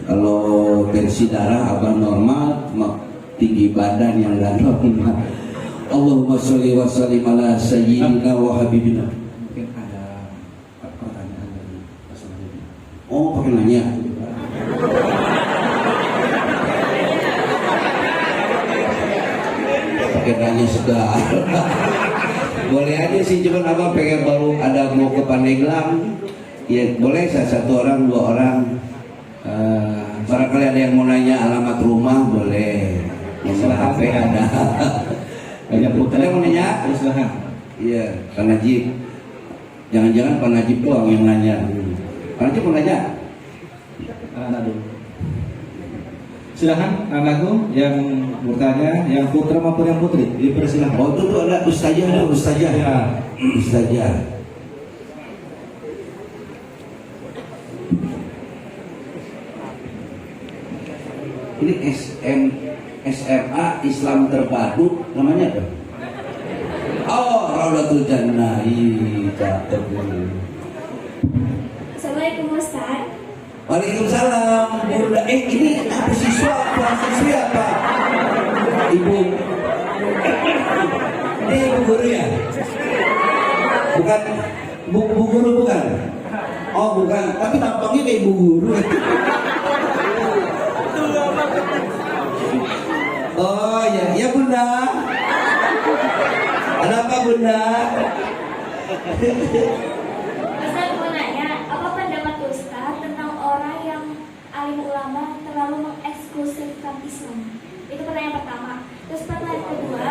Kalau tensi darah Abah normal, tinggi badan yang gak normal. Allahumma sholli wa sallim ala sayyidina wa habibina. Mungkin ada pertanyaan dari pasangan ini. Oh, pakai nanya. Pakai nanya segala. Boleh aja sih, cuman Abang pengen baru ada mau ke Pandeglang. Ya boleh, satu orang, 2 orang. Barangkali ada yang mau nanya alamat rumah, boleh. Nomor HP ada. Banyak putra yang mau nanya. Silahkan. Iya, Pak Najib. Jangan-jangan Pak Najib doang yang nanya. Pak Najib mau nanya. Anak dulu. Silahkan anakku yang bertanya, yang putra maupun yang putri, dipersilahkan. Oh itu ada ustazah, ustazah. Ya. Ustazah. Ini SMA Islam Terpadu, namanya apa? Oh, Raudatul Jannah. Cakep. Assalamualaikum Ustaz. Waalaikumsalam. Bunda, ini apa siswa? Siswi apa? Ibu. Ini ibu guru ya? Bukan bu guru bukan? Oh bukan, tapi tampaknya kayak ibu guru. Oh ya, ya Bunda. Ada apa Bunda? Ustaz mau nanya, apa pendapat Ustaz tentang orang yang alim ulama terlalu mengeksklusifkan Islam? Itu pertanyaan pertama. Terus pertanyaan kedua,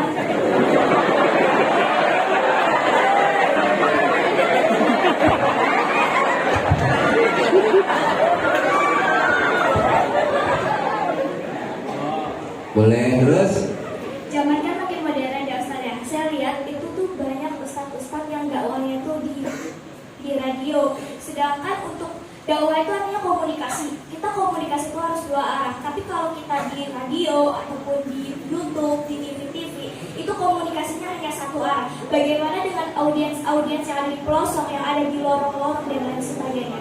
Boleh, terus? Zaman kan makin modern ya Ustaz ya. Saya lihat itu tuh banyak ustaz-ustaz yang dakwahnya itu di radio. Sedangkan untuk dakwah itu artinya komunikasi. Kita komunikasi itu harus dua arah. Tapi kalau kita di radio ataupun di YouTube, di TV-TV, itu komunikasinya hanya satu arah. Bagaimana dengan audiens-audiens yang ada di pelosok, yang ada di lorong-lorong dan lain sebagainya?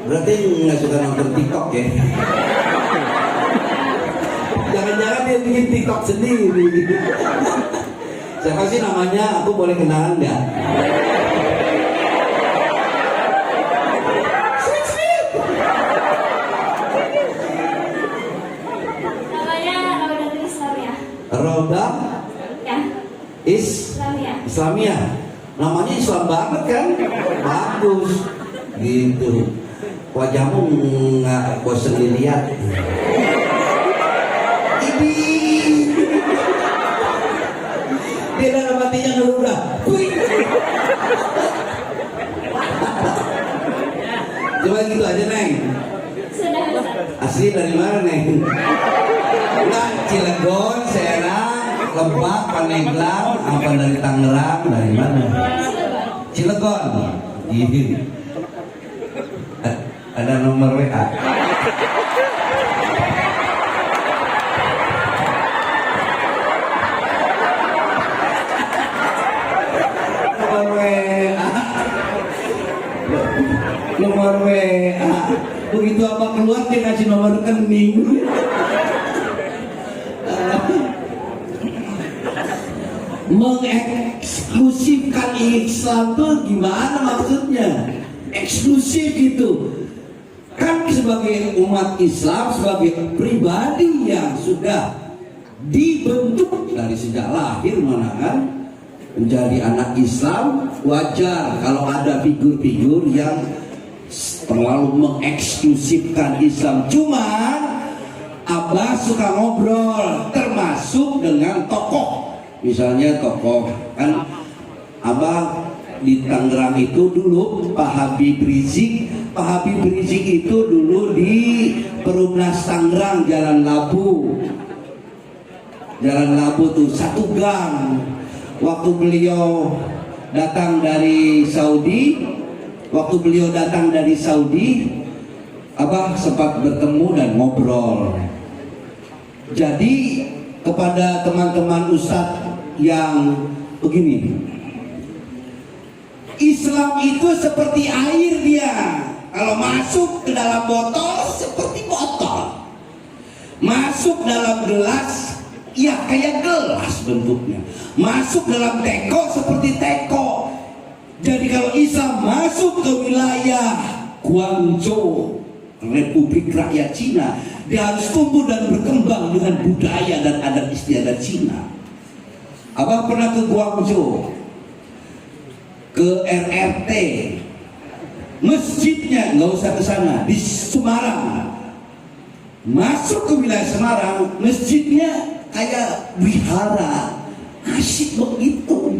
Berarti nggak suka nonton TikTok ya? Jangan-jangan dia bikin TikTok sendiri. Siapa sih namanya? Aku boleh kenalan nggak? Namanya Raudatul Islamiyah. Raudah Ya, Islamiyah. Islamiyah. Namanya Islam banget kan? Bagus. Gitu. Wajahmu nggak bosan dilihat. Ini dia dalam hatinya ngeludah. Coba gitu aja Neng. Sudah Ustaz. Asli dari mana Neng? Nah, Cilegon, Serang, Lebak, Pandeglang, apa dari Tangerang, dari mana? Cilegon. Iya. Ada nomor WA. Nomor WA. Begitu apa keluar dia kasih nomor rekening. Mengeksklusifkan Islam tuh gimana maksudnya? Eksklusif gitu. Kan sebagai umat Islam, sebagai pribadi yang sudah dibentuk dari sejak lahir mana kan menjadi anak Islam, wajar kalau ada figur-figur yang terlalu mengeksklusifkan Islam. Cuma Abah suka ngobrol, termasuk dengan tokoh. Misalnya tokoh kan Abah di Tangerang itu dulu Pak Habib Rizik. Pak Habib Rizik itu dulu di Perumnas Tangerang, Jalan Labu. Jalan Labu tuh satu gang. Waktu beliau datang dari Saudi, Abah sempat bertemu dan ngobrol. Jadi kepada teman-teman ustadz yang begini, Islam itu seperti air dia. Kalau masuk ke dalam botol seperti botol, masuk dalam gelas ya kayak gelas bentuknya, masuk dalam teko seperti teko. Jadi kalau Islam masuk ke wilayah Guangzhou, Republik Rakyat Cina, dia harus tumbuh dan berkembang dengan budaya dan adat istiadat Cina. Abang pernah ke Guangzhou, ke RRT, masjidnya nggak usah ke sana, di Semarang. Masuk ke wilayah Semarang, masjidnya kayak wihara, asik begitu.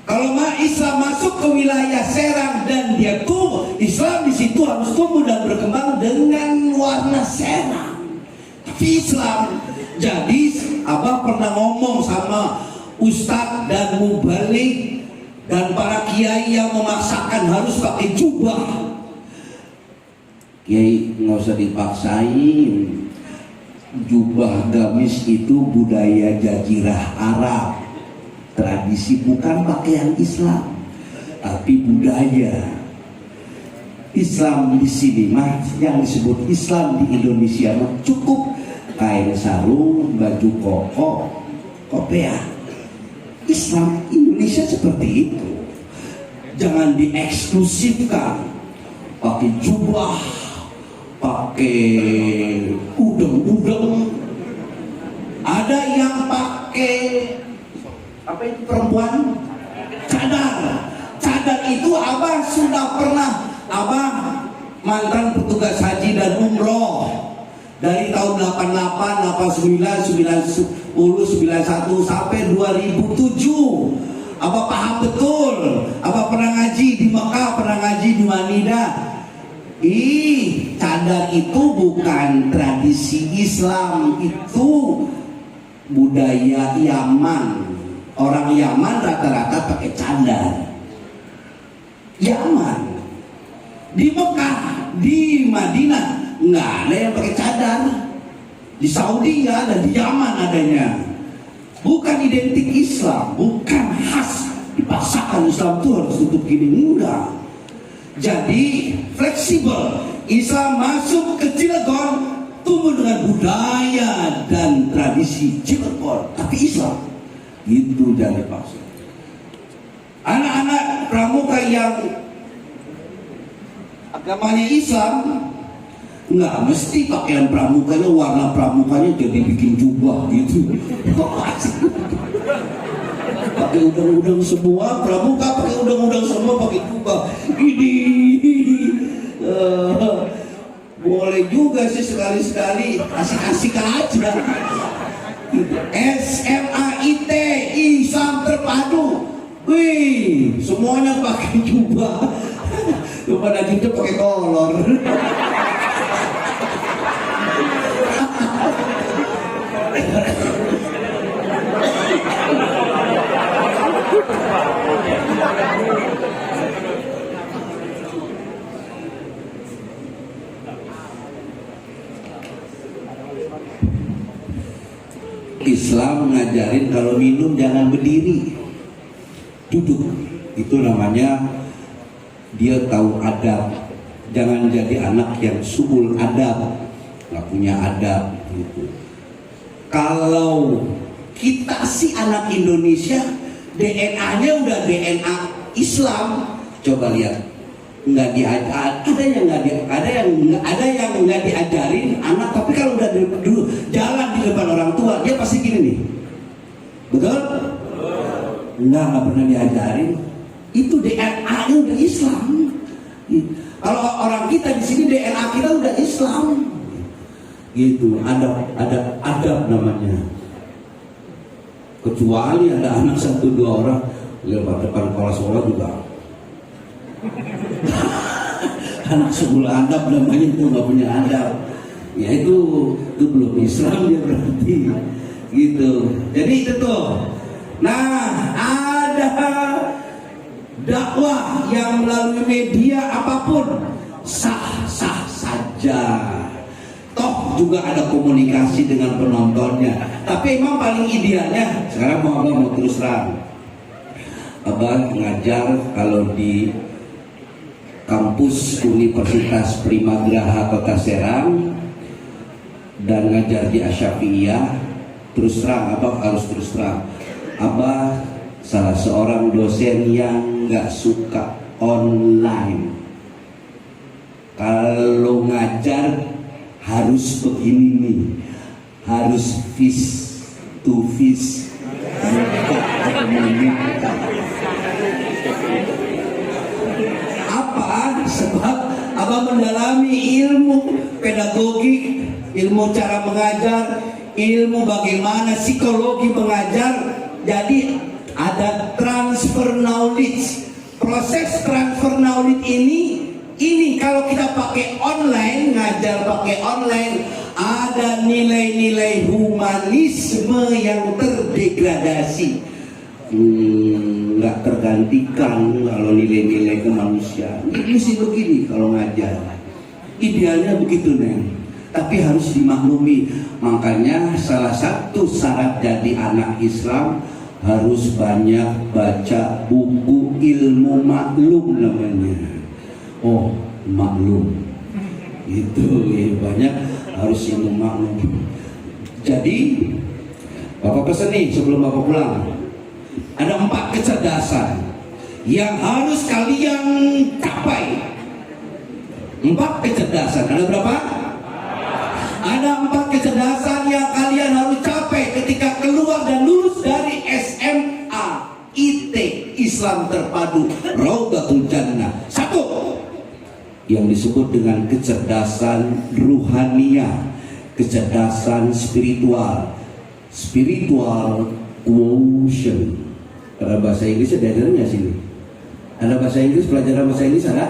Kalau Islam masuk ke wilayah Serang dan dia tumbuh, Islam di situ harus tumbuh dan berkembang dengan warna Serang. Tapi Islam, jadi Abah pernah ngomong sama ustadz dan mubalik dan para kiai yang memaksakan harus pakai jubah. Kiai nggak usah dipaksain. Jubah gamis itu budaya jazirah Arab, tradisi, bukan pakaian Islam, tapi budaya. Islam di sini mah yang disebut Islam di Indonesia mah cukup kain sarung, baju koko, kopea. Islam Indonesia seperti itu. Jangan dieksklusifkan pakai jubah, pakai udeng-udeng. Ada yang pakai apa itu perempuan? Cadar itu Abah sudah pernah. Abah mantan petugas haji dan umroh dari tahun 88, 89, 90, 91 sampai 2007. Abah paham betul. Abah pernah ngaji di Mekah, pernah ngaji di Madinah. Cadar cadar itu bukan tradisi Islam, itu budaya Yaman. Orang Yaman rata-rata pakai cadar. Yaman. Di Mekah, di Madinah nggak ada yang pakai cadar. Di Saudi nggak ada, di Yaman adanya. Bukan identik Islam, bukan khas dipaksakan Islam itu harus tutup gini, enggak. Jadi fleksibel. Islam masuk ke Cilegon, tumbuh dengan budaya dan tradisi Cilegon, tapi Islam itu jangan dipaksa. Anak-anak pramuka yang agamanya Islam nggak mesti pakaian pramukanya, warna pramukanya jadi bikin jubah gitu. Pakai udang-udang semua, pramuka pakai udang-udang semua, pakai jubah. Ini boleh juga sih sekali-sekali, asik-asik aja. SMAIT, Islam Terpadu. Wih, semuanya pakai jubah. Lupa Najibnya pakai kolor. Islam ngajarin kalau minum jangan berdiri, duduk. Itu namanya dia tahu adab. Jangan jadi anak yang suul adab, nggak punya adab gitu. Kalau kita sih anak Indonesia, DNA-nya udah DNA Islam. Coba lihat, nggak diajar, ada yang nggak diajarin anak, tapi kalau udah dulu jalan di depan orang tua dia pasti gini nih, betul? Nggak pernah diajarin. Itu DNA-nya udah Islam. Kalau orang kita di sini DNA kita udah Islam, gitu. Ada adab namanya. Kecuali ada anak 1-2 orang lewat depan kepala sekolah juga. Anak sekolah adab namanya, itu nggak punya adab. Ya itu belum Islam ya berarti, gitu. Jadi itu tuh. Nah, ada dakwah yang melalui media apapun sah-sah saja. Toh juga ada komunikasi dengan penontonnya. Tapi emang paling idealnya sekarang mau terus terang. Abang ngajar kalau di kampus Universitas Primagraha Kota Serang dan ngajar di Asyafi'iyah. Terus terang, abang harus terus terang. Abah salah seorang dosen yang nggak suka online. Kalau ngajar harus begini nih, harus face to face. Apa? Sebab abah mendalami ilmu pedagogi, ilmu cara mengajar, ilmu bagaimana psikologi mengajar. Jadi ada transfer knowledge. Proses transfer knowledge ini kalau kita pakai online, ngajar pakai online, ada nilai-nilai humanisme yang terdegradasi, nggak tergantikan kalau nilai-nilai kemanusiaan. Mesti begini kalau ngajar. Idealnya begitu, Neng. Tapi harus dimaklumi. Makanya salah satu syarat jadi anak Islam harus banyak baca buku ilmu maklum namanya. Oh, maklum itu ya, banyak harus ilmu maklum. Jadi Bapak pesan nih sebelum Bapak pulang, ada 4 kecerdasan yang harus kalian capai. 4 kecerdasan, ada berapa? Ada 4 kecerdasan yang kalian harus capai ketika keluar dan lulus dari SMAIT, Islam Terpadu Raudatul Jannah. 1, yang disebut dengan kecerdasan ruhaniyah, kecerdasan spiritual quotient. Ada bahasa Inggrisnya daerahnya sini. Ada bahasa Inggris, pelajaran bahasa Inggris ada?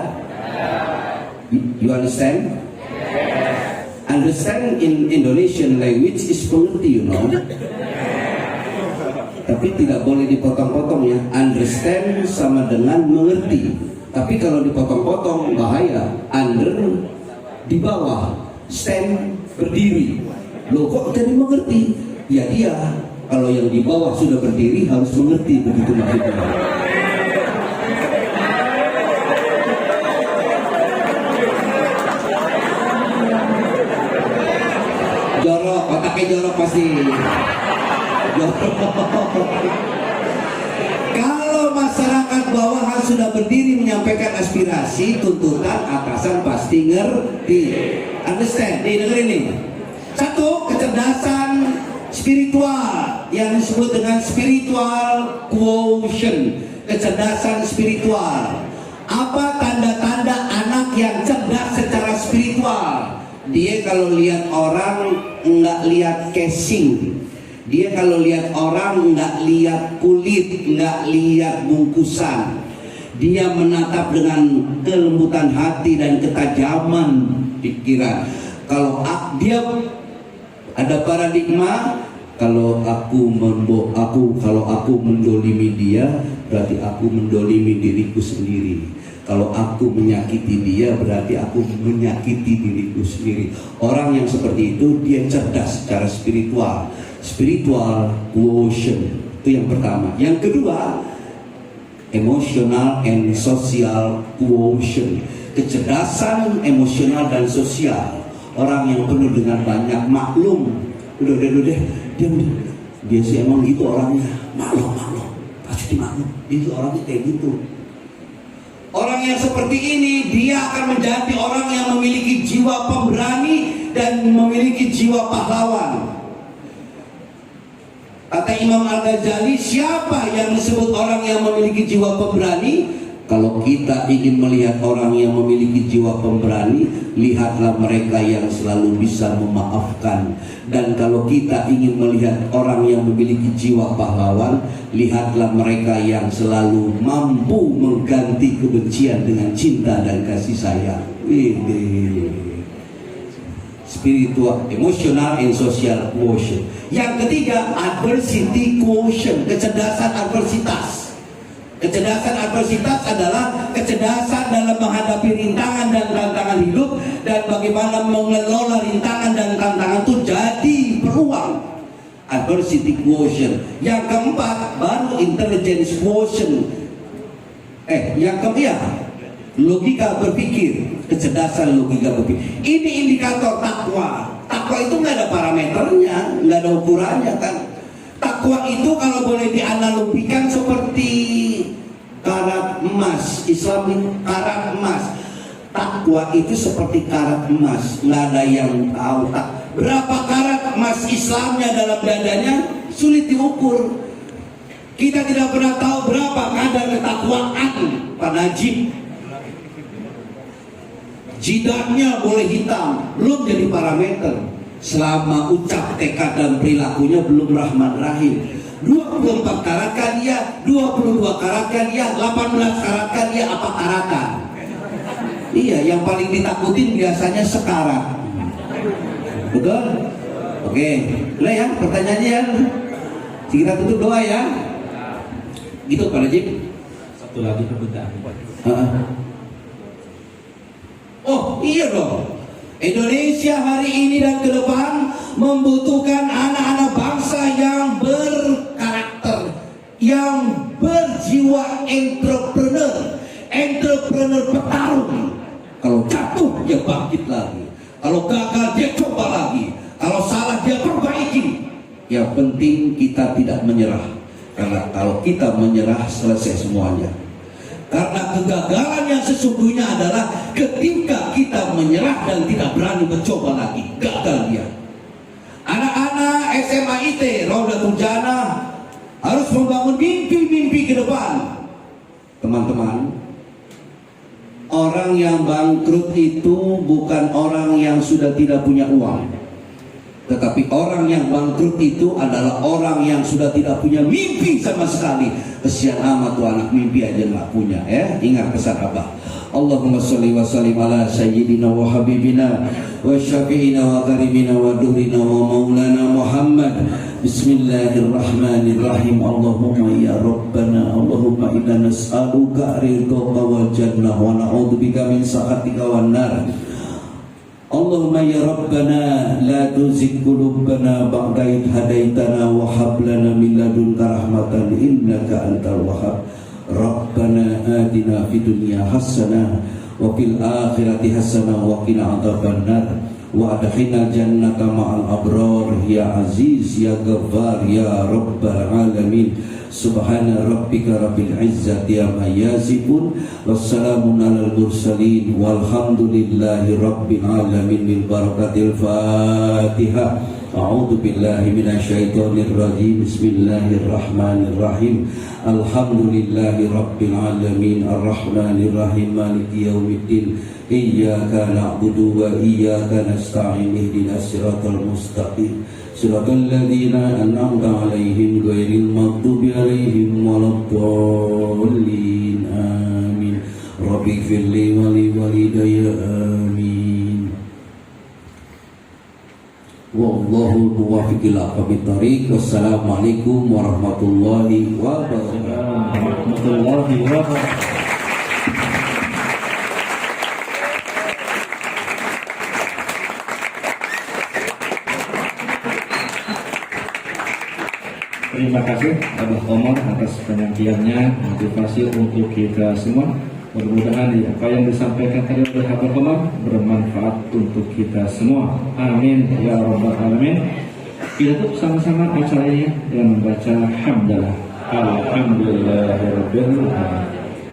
You understand? Understand in Indonesian language is mengerti, you know. Tapi tidak boleh dipotong-potong ya. Understand sama dengan mengerti. Tapi kalau dipotong-potong bahaya. Under di bawah, stand berdiri. Loh kok jadi mengerti? Ya dia kalau yang di bawah sudah berdiri harus mengerti, begitu maksudnya. Jorok, otaknya jorok pasti. Jorok. Kalau masyarakat bawahan sudah berdiri menyampaikan aspirasi, tuntutan atasan pasti ngerti. Understand? Nih dengerin nih. Satu, kecerdasan spiritual yang disebut dengan spiritual quotient. Kecerdasan spiritual. Apa tanda-tanda anak yang cerdas secara spiritual? Dia kalau lihat orang nggak lihat casing. Dia kalau lihat orang nggak lihat kulit, nggak lihat bungkusan. Dia menatap dengan kelembutan hati dan ketajaman pikiran. Kalau dia ada paradigma, kalau aku mendolimi dia, berarti aku mendolimi diriku sendiri. Kalau aku menyakiti dia, berarti aku menyakiti diriku sendiri. Orang yang seperti itu dia cerdas secara spiritual. Spiritual quotient itu yang pertama. Yang kedua, emotional and social quotient. Kecerdasan emosional dan sosial. Orang yang penuh dengan banyak maklum. Udah deh, dia sih emang gitu orangnya. Maklum, pasti maklum. Itu orangnya kayak gitu. Orang yang seperti ini dia akan menjadi orang yang memiliki jiwa pemberani dan memiliki jiwa pahlawan. Kata Imam Al-Ghazali, siapa yang disebut orang yang memiliki jiwa pemberani? Kalau kita ingin melihat orang yang memiliki jiwa pemberani, lihatlah mereka yang selalu bisa memaafkan. Dan kalau kita ingin melihat orang yang memiliki jiwa pahlawan, lihatlah mereka yang selalu mampu mengganti kebencian dengan cinta dan kasih sayang. Spiritual, emotional, and social quotient. Yang ketiga, adversity quotient, kecerdasan adversitas. Kecerdasan adversitas adalah kecerdasan dalam menghadapi rintangan dan tantangan hidup dan bagaimana mengelola rintangan dan tantangan itu jadi peluang. Adversity quotient. Yang keempat baru intelligence quotient. Yang keempat logika berpikir, kecerdasan logika berpikir. Ini indikator takwa. Takwa itu nggak ada parameternya, nggak ada ukurannya kan. Takwa itu kalau boleh dianalogikan seperti karat emas. Islam itu karat emas. Takwa itu seperti karat emas. Nggak ada yang tahu berapa karat emas Islamnya dalam dadanya, sulit diukur. Kita tidak pernah tahu berapa kadar ketakwaan Pak Najib. Jidatnya boleh hitam, belum jadi parameter. Selama ucap, tekad dan perilakunya belum Rahman Rahim. 24 karat kan dia, 22 karat kan dia, 18 karat kan dia, apa karatan? Iya, yang paling ditakutin biasanya sekarat. Betul? Oke, udah ya pertanyaannya ya. Kita tutup doa ya. Gitu Pak Najib. Satu lagi permintaan. Oh iya dong. Indonesia hari ini dan ke depan membutuhkan anak-anak bangsa yang berkarakter, yang berjiwa entrepreneur petarung. Kalau jatuh dia bangkit lagi, kalau gagal dia coba lagi, kalau salah dia perbaiki. Yang penting kita tidak menyerah, karena kalau kita menyerah selesai semuanya. Karena kegagalan yang sesungguhnya adalah ketika kita menyerah dan tidak berani mencoba lagi, gagal dia. Anak-anak SMA IT Raudatul Jannah harus membangun mimpi-mimpi ke depan. Teman-teman, orang yang bangkrut itu bukan orang yang sudah tidak punya uang. Tetapi orang yang bangkrut itu adalah orang yang sudah tidak punya mimpi sama sekali. Kesian amat tuh anak mimpi aja nggak punya ya. Ingat pesan Abah. Allahumma sholli wa sallim ala sayyidina wa habibina wa syafi'ina wa karimina wa durina wa maulana Muhammad. Bismillahirrahmanirrahim. Allahumma ya Rabbana, Allahumma inna nas'aluka ridhaka wal jannah wa na'udzubika min sakhatika wan nar. Allahumma ya Rabbana la tuzigh qulubana ba'da idh hadaitana wa hab lana min ladunka rahmatan innaka antal wahhab. Rabbana atina fid dunya hasanah wa fil akhirati hasanah wa qina adzabannar wa adkhilna jannata ma'al abrar ya aziz ya ghaffar ya rabbal alamin. Subhana rabbika rabbil izzati amma yasifun wassalamun alal mursalin walhamdulillahi rabbil alamin. Bil barakatil Fatihah. A'udzu billahi minasyaitonir rajim. Bismillahirrahmanirrahim. Alhamdulillahi rabbil alamin arrahmanir rahim maliki yaumiddin. Iyyaka na'budu wa iyyaka nasta'in ihdinas siratal mustaqim siratal ladzina an'amta 'alaihim ghairil maghdubi 'alaihim waladdallin amin. Rabbighfirli wa li walidayya amin. Wallahu muwaffiq ila aqwamit thariq. Wassalamualaikum warahmatullahi wabarakatuh. Terima kasih Abah Komar atas penyampaiannya, motivasi untuk kita semua. Mudah-mudahan apa yang disampaikan tadi oleh Abah Komar bermanfaat untuk kita semua. Amin ya rabbal alamin. Kita tutup sama-sama acaranya dengan membaca hamdalah. Alhamdulillahirabbil alamin.